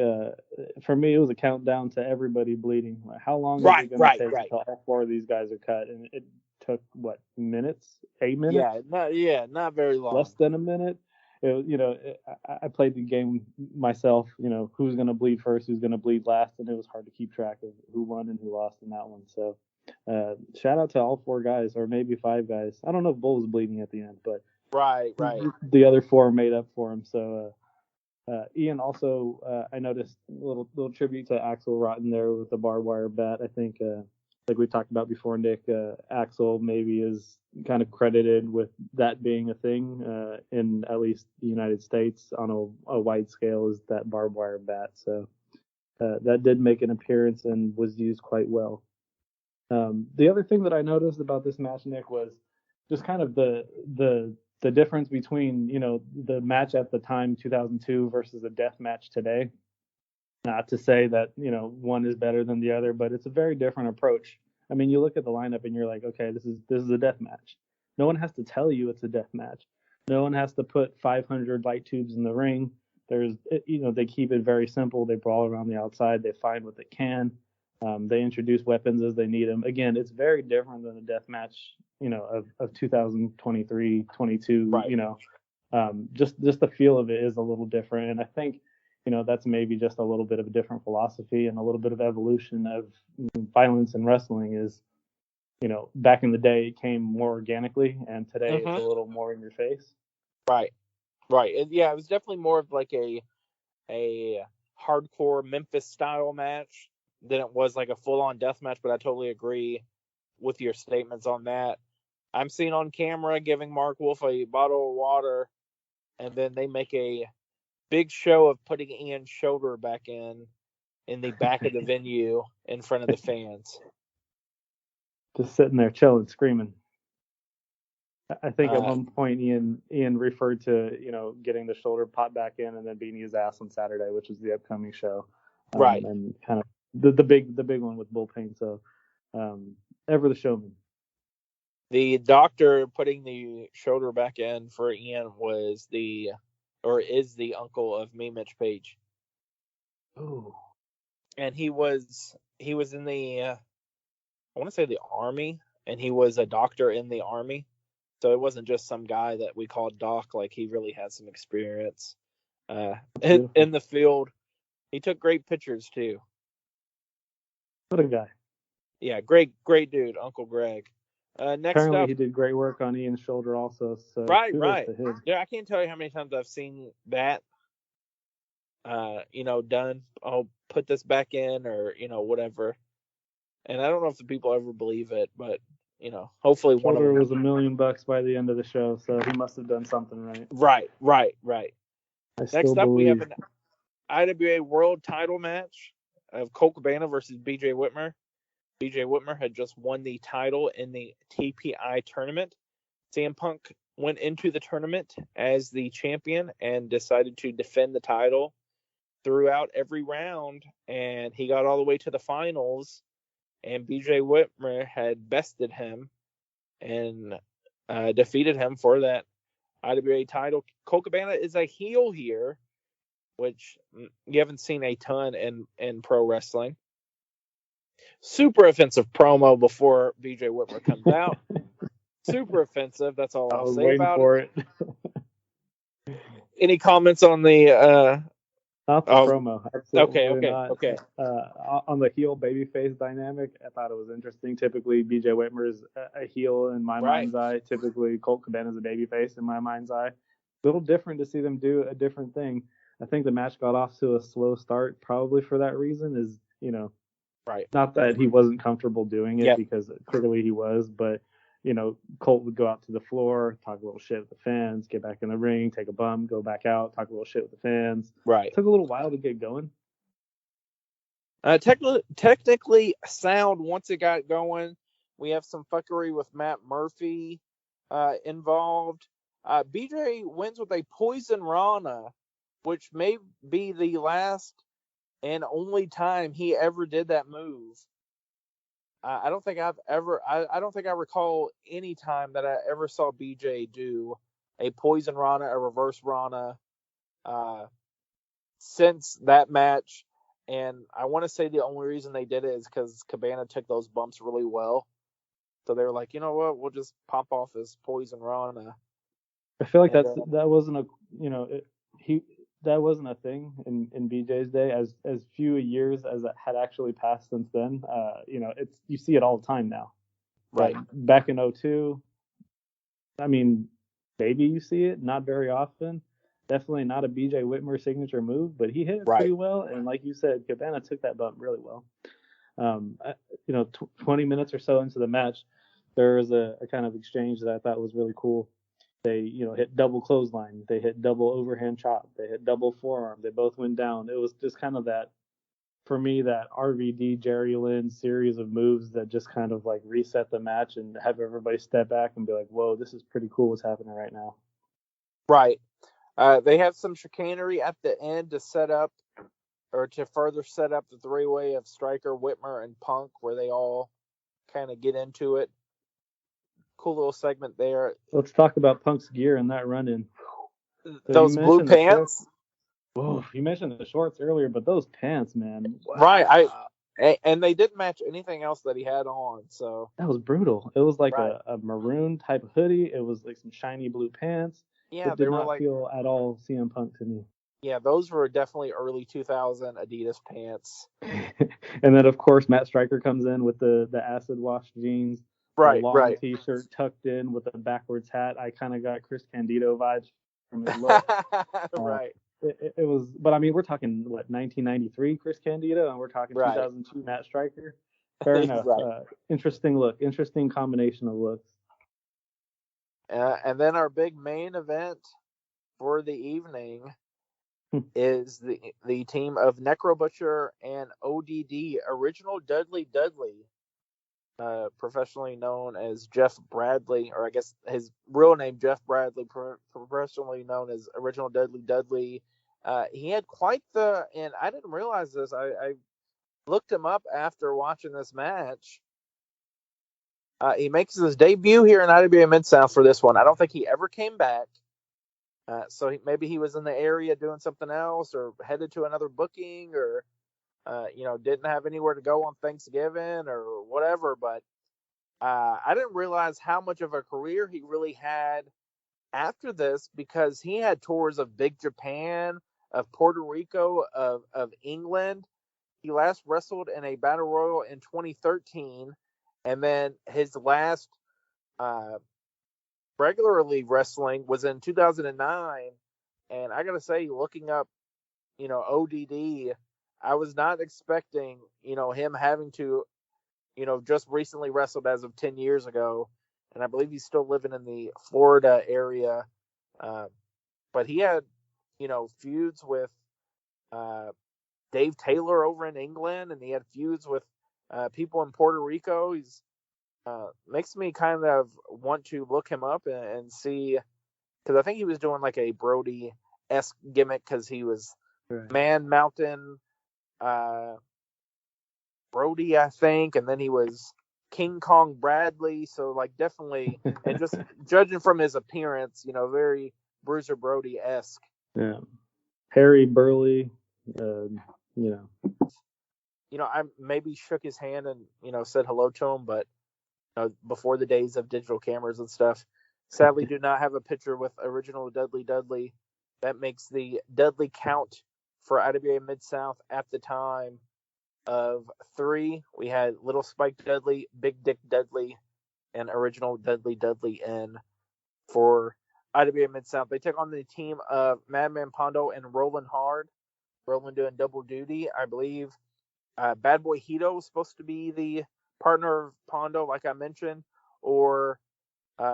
for me, it was a countdown to everybody bleeding. How long is it going to take until all 4 of these guys are cut? And it took, what, minutes? 8 minutes? Not very long. Less than a minute. I played the game myself, who's going to bleed first, who's going to bleed last, and it was hard to keep track of who won and who lost in that one. So shout out to all 4 guys, or maybe 5 guys. I don't know if Bull was bleeding at the end, but Right. the other 4 made up for him. So Ian also, I noticed a little tribute to Axel Rotten there with the barbed wire bat. I think, like we talked about before, Nick, Axel maybe is kind of credited with that being a thing in at least the United States on a wide scale, is that barbed wire bat. So that did make an appearance and was used quite well. The other thing that I noticed about this match, Nick, was just kind of the difference between, the match at the time, 2002, versus a death match today. Not to say that, one is better than the other, but it's a very different approach. I mean, you look at the lineup and you're like, okay, this is a death match. No one has to tell you it's a death match. No one has to put 500 light tubes in the ring. They keep it very simple. They brawl around the outside. They find what they can. They introduce weapons as they need them. Again, it's very different than a death match, of 2023, 22. Right. Just the feel of it is a little different, and I think, that's maybe just a little bit of a different philosophy and a little bit of evolution of violence in wrestling. Is, back in the day it came more organically, and today it's a little more in your face. Right. Yeah, it was definitely more of like a hardcore Memphis style match than it was like a full on death match. But I totally agree with your statements on that. I'm seen on camera giving Mark Wolf a bottle of water, and then they make a big show of putting Ian's shoulder back in the back of the venue in front of the fans. Just sitting there chilling, screaming. I think at one point Ian referred to, getting the shoulder popped back in and then beating his ass on Saturday, which is the upcoming show. Right. And kind of the big one with Bullpain. So ever the showman. The doctor putting the shoulder back in for Ian is the uncle of me, Mitch Page. Oh. And he was in the I want to say the Army, and he was a doctor in the Army. So it wasn't just some guy that we called Doc. Like, he really had some experience in the field. He took great pictures too. What a guy. Yeah, great dude, Uncle Greg. Next Apparently up, he did great work on Ian's shoulder also. So right. To him. Yeah, I can't tell you how many times I've seen that. Done. I'll put this back in, or whatever. And I don't know if the people ever believe it, but hopefully one of them was $1 million by the end of the show, so he must have done something right. Right. Next up, we have believe. an IWA World Title match of Colt Cabana versus BJ Whitmer. BJ Whitmer had just won the title in the TPI tournament. CM Punk went into the tournament as the champion and decided to defend the title throughout every round, and he got all the way to the finals, and BJ Whitmer had bested him and defeated him for that IWA title. Colt Cabana is a heel here, which you haven't seen a ton in pro wrestling. Super offensive promo before BJ Whitmer comes out. Super offensive. That's all I'll say about it. Any comments on the not the promo? Absolutely okay. On the heel babyface dynamic, I thought it was interesting. Typically, BJ Whitmer is a heel in my mind's eye. Typically, Colt Cabana is a babyface in my mind's eye. A little different to see them do a different thing. I think the match got off to a slow start, probably for that reason. Is right. Not that he wasn't comfortable doing it, because clearly he was, but Colt would go out to the floor, talk a little shit with the fans, get back in the ring, take a bump, go back out, talk a little shit with the fans. Right. It took a little while to get going. Technically sound once it got going. We have some fuckery with Matt Murphy involved. BJ wins with a Poison Rana, which may be the last and only time he ever did that move. I don't think I recall any time that I ever saw BJ do a Poison Rana, a Reverse Rana, since that match. And I want to say the only reason they did it is because Cabana took those bumps really well. So they were like, you know what, we'll just pop off his Poison Rana. I feel like that wasn't that wasn't a thing in BJ's day. As few years as it had actually passed since then, you see it all the time now. Right. But back in 2002, I mean, maybe you see it, not very often. Definitely not a BJ Whitmer signature move, but he hit it Right. pretty well. And like you said, Cabana took that bump really well. 20 minutes or so into the match, there was a kind of exchange that I thought was really cool. They, hit double clothesline. They hit double overhand chop. They hit double forearm. They both went down. It was just kind of that, for me, that RVD Jerry Lynn series of moves that just kind of like reset the match and have everybody step back and be like, whoa, this is pretty cool what's happening right now. Right. They have some chicanery at the end to set up, or to further set up the three-way of Striker, Whitmer, and Punk, where they all kind of get into it. Cool little segment there. Let's talk about Punk's gear in that run-in. So those blue pants. Whoa, you mentioned the shorts earlier, but those pants, man. Wow. Right. And they didn't match anything else that he had on, so that was brutal. It was like a maroon type of hoodie. It was like some shiny blue pants. Yeah, it did not feel at all CM Punk to me. Yeah, those were definitely early 2000 Adidas pants. And then, of course, Matt Striker comes in with the acid wash jeans, right, the long T-shirt tucked in with a backwards hat. I kind of got Chris Candido vibes from his look. Right. It was, but I mean, we're talking 1993 Chris Candido, and we're talking 2002 Matt Striker. Fair enough. Right. Interesting look. Interesting combination of looks. And then our big main event for the evening is the team of Necro Butcher and ODD, Original Dudley, professionally known as Jeff Bradley, or I guess his real name Jeff Bradley, professionally known as Original Dudley. He had quite and I didn't realize this. I looked him up after watching this match. He makes his debut here in IWA Mid-South for this one. I don't think he ever came back. So maybe he was in the area doing something else, or headed to another booking, or didn't have anywhere to go on Thanksgiving or whatever. But I didn't realize how much of a career he really had after this, because he had tours of Big Japan, of Puerto Rico, of England. He last wrestled in a battle royal in 2013, and then his last regularly wrestling was in 2009. And I gotta say, looking up, ODD, I was not expecting, him having to, just recently wrestled as of 10 years ago. And I believe he's still living in the Florida area. But he had, feuds with Dave Taylor over in England, and he had feuds with people in Puerto Rico. He's makes me kind of want to look him up and see, because I think he was doing like a Brody-esque gimmick, because he was Man Mountain Brody, I think, and then he was King Kong Bradley. So like definitely, and just judging from his appearance, very Bruiser Brody-esque. Yeah, hairy, burly. I maybe shook his hand and said hello to him, but before the days of digital cameras and stuff. Sadly, do not have a picture with Original Dudley. That makes the Dudley count for IWA Mid-South at the time of 3. We had Little Spike Dudley, Big Dick Dudley, and Original Dudley in for IWA Mid-South. They took on the team of Madman Pondo and Roland Hard. Roland doing double duty. I believe Bad Boy Hito was supposed to be the partner of Pondo, like I mentioned, or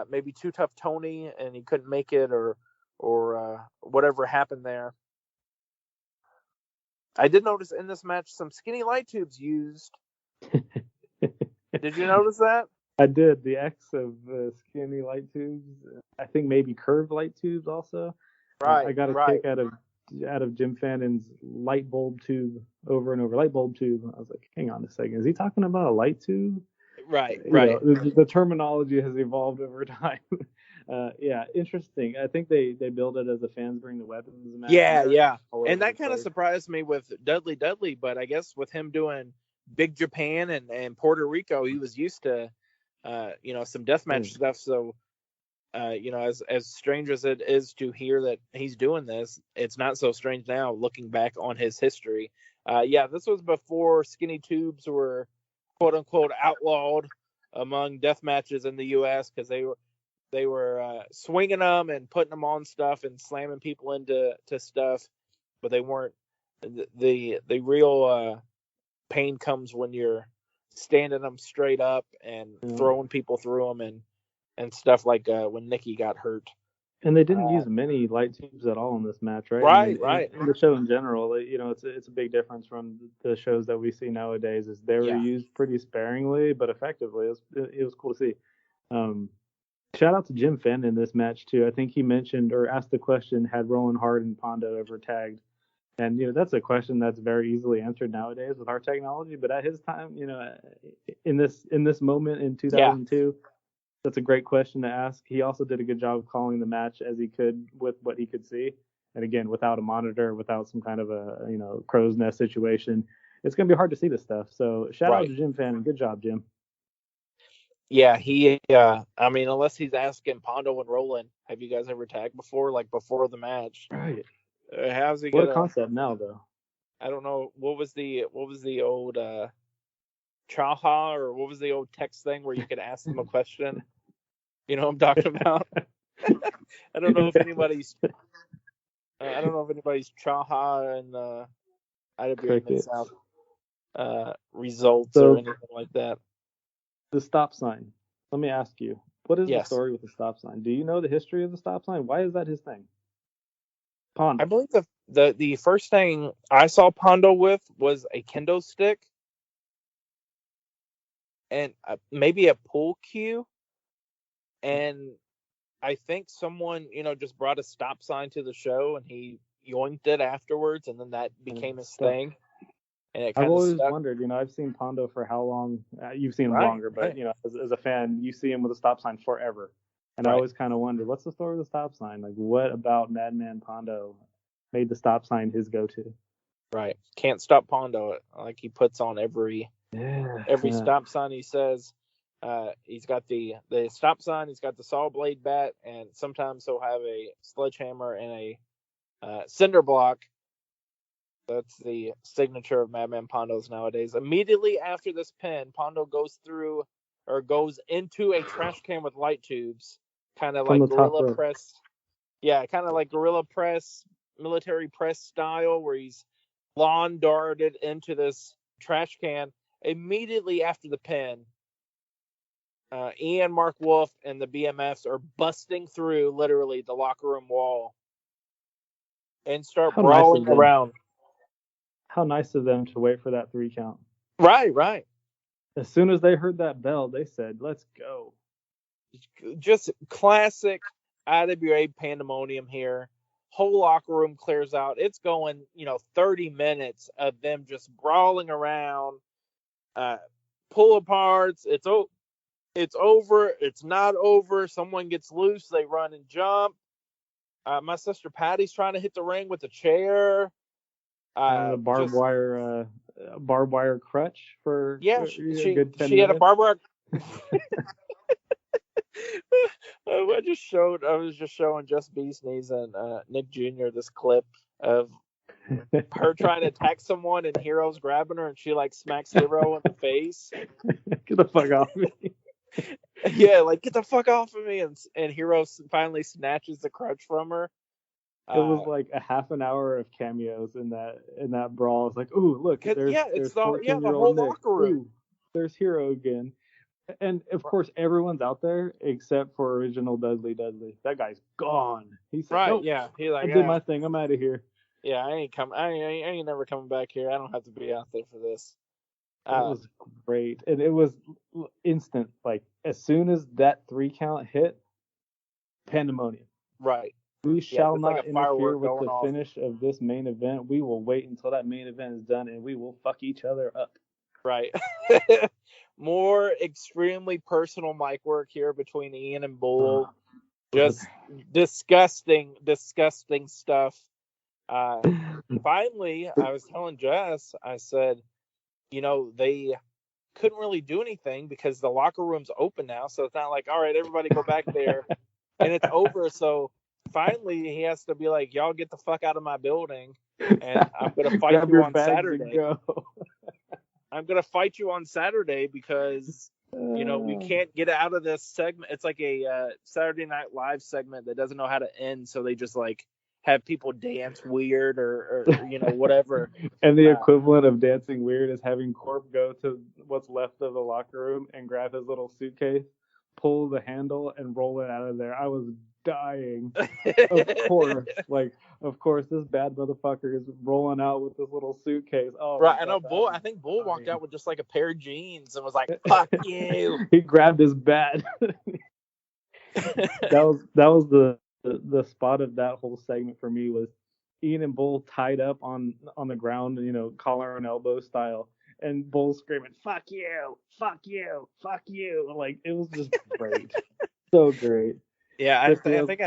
maybe Too Tough Tony, and he couldn't make it, or whatever happened there. I did notice in this match some skinny light tubes used. Did you notice that? I did. The X of skinny light tubes. I think maybe curved light tubes also. Right. I got a kick out of Jim Fannon's light bulb tube over and over. Light bulb tube. I was like, hang on a second. Is he talking about a light tube? Right. The terminology has evolved over time. Yeah, interesting. I think they build it as the fans bring the weapons. Yeah. And that kind of surprised me with Dudley, but I guess with him doing Big Japan and Puerto Rico, he was used to, some deathmatch stuff. So, as strange as it is to hear that he's doing this, it's not so strange now looking back on his history. This was before skinny tubes were quote unquote outlawed among death matches in the U.S. because they were swinging them and putting them on stuff and slamming people into stuff, but they weren't. The real pain comes when you're standing them straight up and throwing people through them and stuff like when Nikki got hurt. And they didn't use many light tubes at all in this match, right? Right, right. In the show in general, it's a big difference from the shows that we see nowadays. Is they were used pretty sparingly, but effectively. It was cool to see. Shout out to Jim Fenn in this match too. I think he mentioned or asked the question: had Roland Hart and Pondo ever tagged? And that's a question that's very easily answered nowadays with our technology. But at his time, in this moment in 2002. That's a great question to ask. He also did a good job of calling the match as he could with what he could see. And again, without a monitor, without some kind of a crow's nest situation, it's going to be hard to see this stuff. So shout out to Jim Fannin. Good job, Jim. Yeah, I mean, unless he's asking Pondo and Roland, have you guys ever tagged before, like before the match? Right. How's he What a concept now, though. I don't know. What was the old Chaha, or what was the old text thing where you could ask them a question? You know what I'm talking about? I don't know if anybody's Chaha and IWA Midsouth results or anything like that. The stop sign. Let me ask you, what is the story with the stop sign? Do you know the history of the stop sign? Why is that his thing? Pondo. I believe the first thing I saw Pondo with was a kendo stick and maybe a pool cue. And I think someone, just brought a stop sign to the show and he yoinked it afterwards, and then that became his thing. And it I've always wondered, I've seen Pondo for how long? You've seen him longer, but, as a fan, you see him with a stop sign forever. And I always kind of wondered, what's the story with the stop sign? Like, what about Madman Pondo made the stop sign his go-to? Right. Can't stop Pondo. Like he puts on every stop sign he says. He's got the stop sign, he's got the saw blade bat, and sometimes he'll have a sledgehammer and a cinder block. That's the signature of Madman Pondo's nowadays. Immediately after this pin, Pondo goes into a trash can with light tubes, kind of like gorilla press. Yeah, kind of like gorilla press, military press style, where he's lawn darted into this trash can. Immediately after the pin, Ian, Mark Wolf, and the BMFs are busting through literally the locker room wall and start brawling around. How nice of them to wait for that 3 count. Right. As soon as they heard that bell, they said, let's go. Just classic IWA pandemonium here. Whole locker room clears out. It's going, 30 minutes of them just brawling around, pull aparts. It's over. It's not over. Someone gets loose. They run and jump. My sister Patty's trying to hit the ring with a chair. A barbed wire crutch for she good 10 she minutes. had a barbed wire. I was just showing Just Beasneys and Nick Jr. this clip of her trying to attack someone and Hero's grabbing her and she like smacks Hero in the face. Get the fuck off me. Yeah, like get the fuck off of me, and Hero finally snatches the crutch from her. It was like a half an hour of cameos in that brawl. It's like, ooh, look, there's the whole locker room. Ooh, there's Hero again. And of course, everyone's out there except for original Dudley. That guy's gone. He said, nope, yeah. He's like, I did my thing. I'm out of here. Yeah, I ain't never coming back here. I don't have to be out there for this. It was great, and it was instant. Like as soon as that 3 count hit, pandemonium. Right. We shall not interfere with the finish of this main event. We will wait until that main event is done, and we will fuck each other up. Right. More extremely personal mic work here between Ian and Bull. Just disgusting stuff. Finally, I was telling Jess, I said, they couldn't really do anything because the locker room's open now. So it's not like, all right, everybody go back there and it's over. So finally he has to be like, y'all get the fuck out of my building and I'm going to fight you on Saturday. I'm going to fight you on Saturday because We can't get out of this segment. It's like a Saturday Night Live segment that doesn't know how to end, so they just like have people dance weird or whatever. And the equivalent of dancing weird is having Corp go to what's left of the locker room and grab his little suitcase, pull the handle, and roll it out of there. I was dying. Of course, this bad motherfucker is rolling out with this little suitcase. Oh, right. I know Bull. I think Bull walked out with just like a pair of jeans and was like, "Fuck you." He grabbed his bat. that was the spot of that whole segment for me was Ian and Bull tied up on the ground, collar and elbow style, and Bull screaming, "Fuck you, fuck you, fuck you!" Like it was just great, so great. Yeah, I think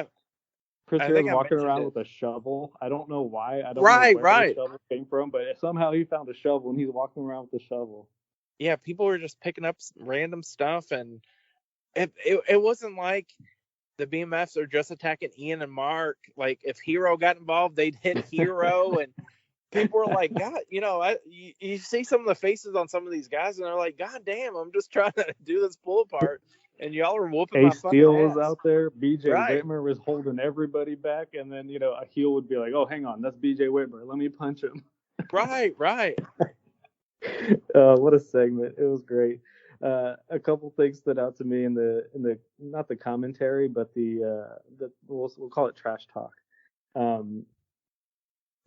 Chris Hill's walking around with a shovel. I don't know why. I don't know where the shovel came from, but somehow he found a shovel and he's walking around with a shovel. Yeah, people were just picking up random stuff, and it wasn't like the BMFs are just attacking Ian and Mark. Like if Hero got involved, they'd hit Hero, and people were like, "God, you see some of the faces on some of these guys, and they're like, God damn, I'm just trying to do this pull apart." And y'all are whooping my fucking Steele ass. was out there. BJ Whitmer was holding everybody back. And then, a heel would be like, "Oh, hang on. That's BJ Whitmer. Let me punch him." Right. What a segment. It was great. A couple things stood out to me in the not the commentary, but we'll call it trash talk.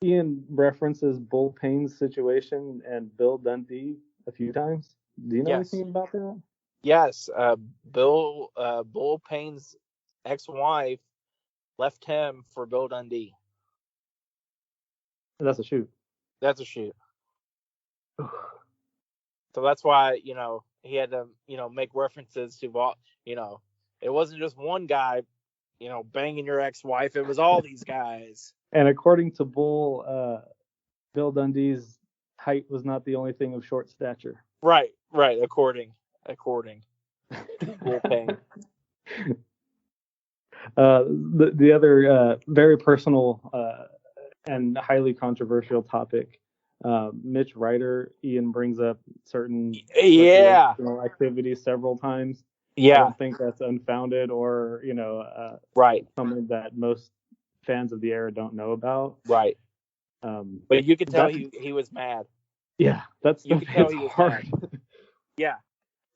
Ian references Bull Payne's situation and Bill Dundee a few times. Do you know anything about that? Yes, Bull Payne's ex-wife left him for Bill Dundee. That's a shoot. That's a shoot. So that's why, he had to, make references to, it wasn't just one guy, banging your ex-wife. It was all these guys. And according to Bull, Bill Dundee's height was not the only thing of short stature. Right. According to Bull Payne. The other very personal and highly controversial topic, Mitch Ryder, Ian brings up certain activities several times. I don't think that's unfounded or something that most fans of the era don't know about. Right. But you could tell he was mad. Yeah, you could tell he was hard. Mad. Yeah.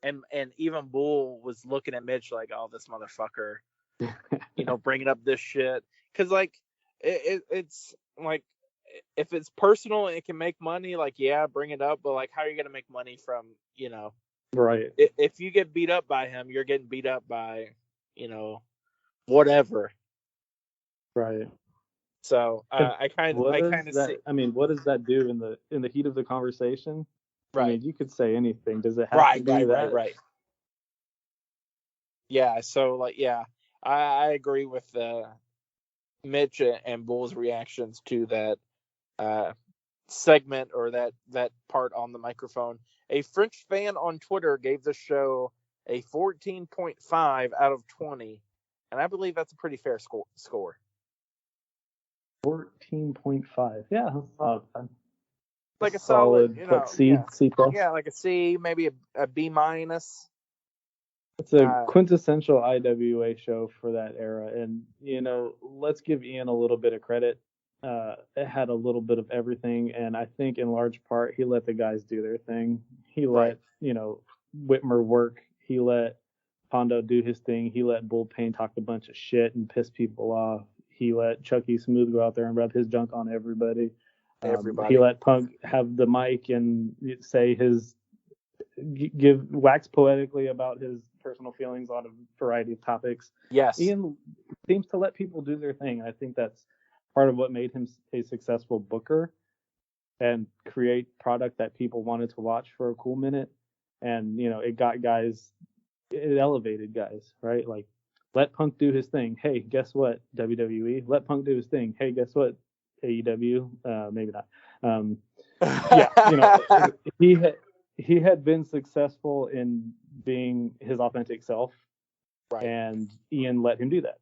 And even Bull was looking at Mitch like, "Oh, this motherfucker," bringing up this shit. Because, like, it's like, if it's personal and it can make money, like, yeah, bring it up. But, like, how are you going to make money from, Right. If you get beat up by him, you're getting beat up by, whatever. Right. So I kind of see. I mean, what does that do in the heat of the conversation? Right. I mean, you could say anything. Does it have to be that? Right. Yeah. So, like, yeah, I agree with Mitch and Bull's reactions to that segment or that part on the microphone. A French fan on Twitter gave the show a 14.5 out of 20, and I believe that's a pretty fair score. 14.5. Yeah, like a solid C plus. Yeah, like a C, maybe a B minus. It's a quintessential IWA show for that era, and let's give Ian a little bit of credit. It had a little bit of everything, and I think in large part he let the guys do their thing. He let Whitmer work. He let Pondo do his thing. He let Bull Payne talk a bunch of shit and piss people off. He let Chucky Smooth go out there and rub his junk on everybody. He let Punk have the mic and say wax poetically about his personal feelings on a variety of topics. Yes. Ian seems to let people do their thing. I think that's part of what made him a successful booker and create product that people wanted to watch for a cool minute. And, it elevated guys, right? Like, let Punk do his thing. Hey, guess what, WWE? Let Punk do his thing. Hey, guess what, AEW? Maybe not. He had been successful in being his authentic self, right? And Ian let him do that.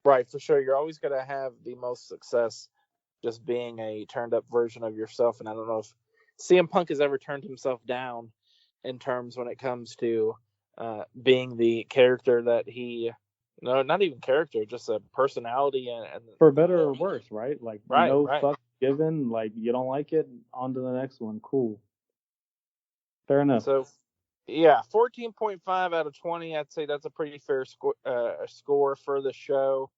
Right, for sure. You're always going to have the most success just being a turned up version of yourself. And I don't know if CM Punk has ever turned himself down. in terms when it comes to being the character that he. No, not even character, just a personality and For better or worse, right? Like, right, no right. fuck given. Like, you don't like it, on to the next one. Cool. Fair enough. So, yeah, 14.5 out of 20. I'd say that's a pretty fair score for the show.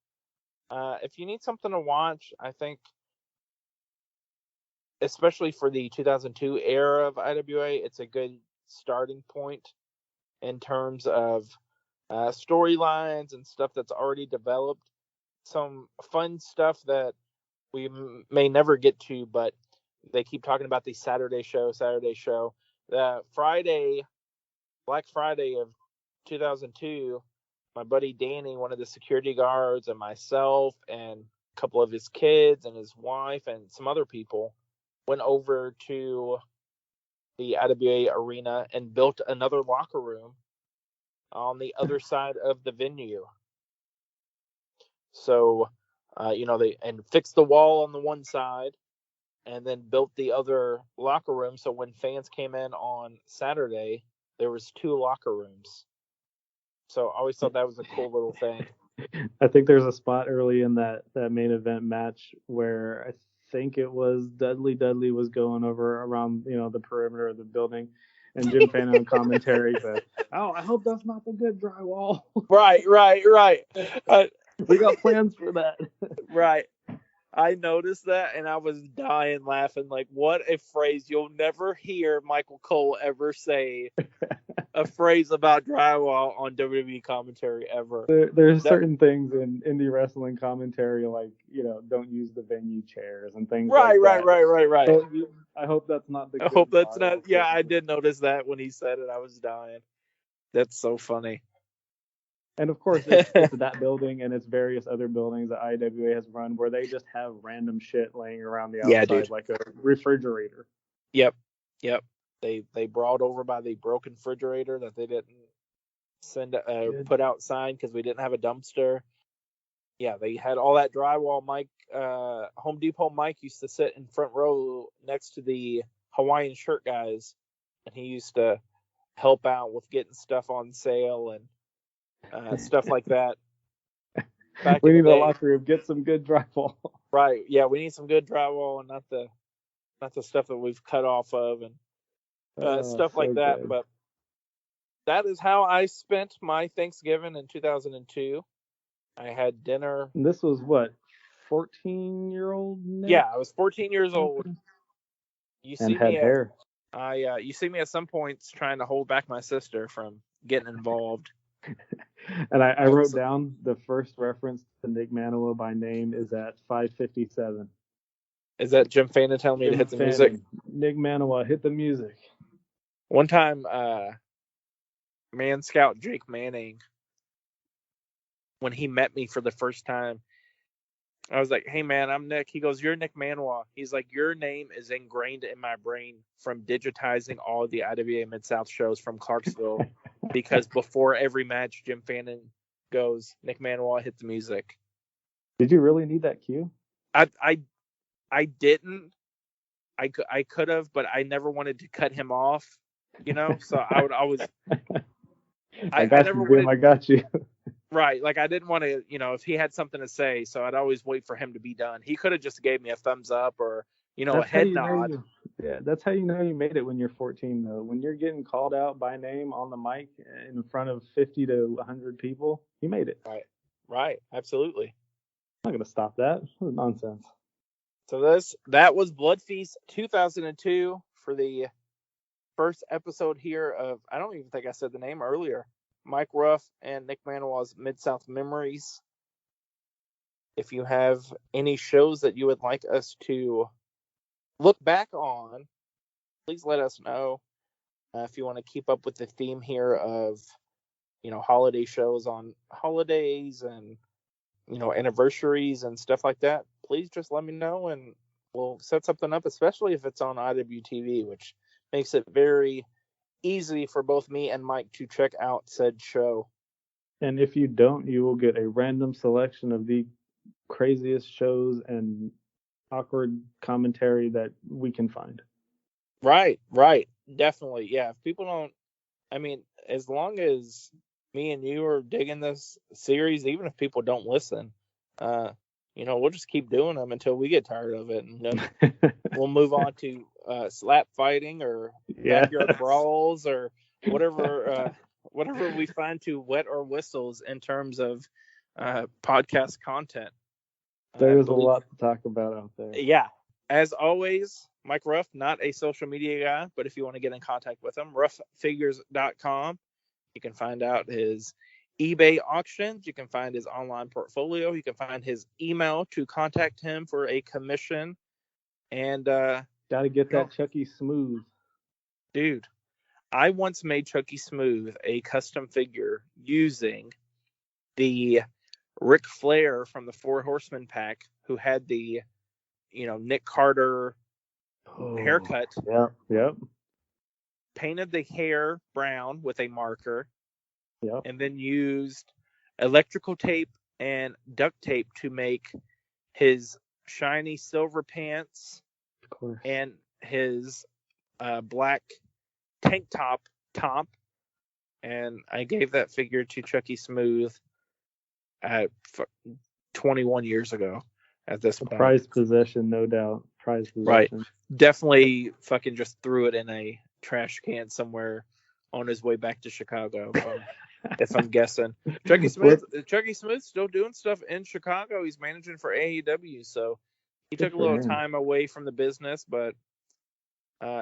If you need something to watch, I think, especially for the 2002 era of IWA, it's a good starting point in terms of storylines and stuff that's already developed. Some fun stuff that we may never get to, but they keep talking about the Saturday show. The Black Friday of 2002, my buddy Danny, one of the security guards, and myself, and a couple of his kids and his wife and some other people went over to the IWA arena and built another locker room on the other side of the venue. So, they fixed the wall on the one side and then built the other locker room. So when fans came in on Saturday, there was 2 locker rooms. So I always thought that was a cool little thing. I think there's a spot early in that main event match where I think it was Dudley. Dudley was going over around, the perimeter of the building, and Jim Fannin on commentary said, "Oh, I hope that's not the good drywall." Right. We got plans for that. Right. I noticed that, and I was dying laughing. Like, what a phrase. You'll never hear Michael Cole ever say a phrase about drywall on WWE commentary ever. There's certain things in indie wrestling commentary, like, don't use the venue chairs and things like that. Right. So, I hope that's not the I hope that's not. Yeah, I did notice that when he said it. I was dying. That's so funny. And of course, it's that building and it's various other buildings that IWA has run where they just have random shit laying around the outside, like a refrigerator. Yep. They brought over by the broken refrigerator that they didn't put outside because we didn't have a dumpster. Yeah, they had all that drywall. Home Depot Mike used to sit in front row next to the Hawaiian shirt guys, and he used to help out with getting stuff on sale and stuff like that. We need a locker room. Get some good drywall. Right. Yeah, we need some good drywall and not the stuff that we've cut off of and stuff like that. Good. But that is how I spent my Thanksgiving in 2002. I had dinner. And this was what, 14-year-old Nick? Yeah, I was 14 years old. You see had hair. You see me at some points trying to hold back my sister from getting involved. And I wrote down the first reference to Nick Maniwa by name is at 5:57. Is that Jim Fannin telling me to hit the music? Nick Maniwa, hit the music. One time, Man Scout Jake Manning, when he met me for the first time, I was like, "Hey man, I'm Nick." He goes, "You're Nick Maniwa." He's like, "Your name is ingrained in my brain from digitizing all the IWA Mid-South shows from Clarksville because before every match, Jim Fannin goes, 'Nick Maniwa, hit the music.'" Did you really need that cue? I didn't. I could have, but I never wanted to cut him off, So I would always. I got you. Right, like I didn't want to, if he had something to say, so I'd always wait for him to be done. He could have just gave me a thumbs up or, a head nod. Yeah, that's how you know you made it when you're 14, though. When you're getting called out by name on the mic in front of 50 to 100 people, you made it. Right, absolutely. I'm not going to stop that. What nonsense. So that was Bloodfeast 2002 for the first episode here of, I don't even think I said the name earlier, Mike Ruff and Nick Maniwa's Midsouth Memories. If you have any shows that you would like us to look back on, please let us know. If you want to keep up with the theme here of, holiday shows on holidays and, anniversaries and stuff like that, please just let me know and we'll set something up, especially if it's on IWTV, which makes it very easy for both me and Mike to check out said show. And if you don't, you will get a random selection of the craziest shows and awkward commentary that we can find. Right. Definitely. Yeah. If people don't I mean, as long as me and you are digging this series, even if people don't listen, we'll just keep doing them until we get tired of it, and then we'll move on to slap fighting or backyard brawls or whatever we find to wet our whistles in terms of podcast content. There's a lot to talk about out there. Yeah. As always, Mike Ruff, not a social media guy, but if you want to get in contact with him, rufffigures.com. You can find out his eBay auctions. You can find his online portfolio. You can find his email to contact him for a commission. And gotta get that Chucky Smooth. Dude, I once made Chucky Smooth a custom figure using the Ric Flair from the Four Horsemen pack, who had the Nick Carter haircut. Yep. Painted the hair brown with a marker. Yep. And then used electrical tape and duct tape to make his shiny silver pants, of course, and his black tank top. And I gave that figure to Chucky Smooth 21 years ago at this point. Prized possession, no doubt. Prized possession. Right. Definitely fucking just threw it in a trash can somewhere on his way back to Chicago, if I'm guessing. Chucky Smooth's still doing stuff in Chicago. He's managing for AEW, so he took a little time away from the business, but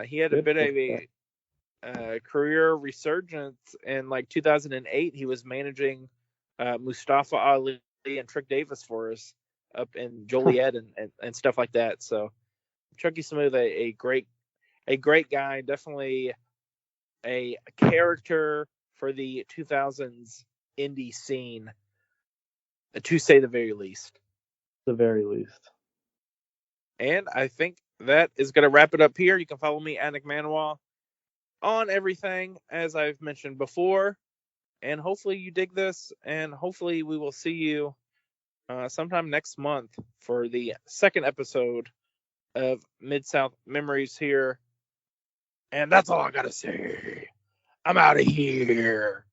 he had a bit of a career resurgence in like 2008. He was managing Mustafa Ali and Trick Davis for us up in Joliet and stuff like that. So Chucky Smooth, a great guy, definitely a character for the 2000s indie scene, to say the very least. The very least. And I think that is going to wrap it up here. You can follow me at Maniwa on everything, as I've mentioned before. And hopefully you dig this, and hopefully we will see you sometime next month for the second episode of Midsouth Memories here. And that's all I got to say. I'm out of here.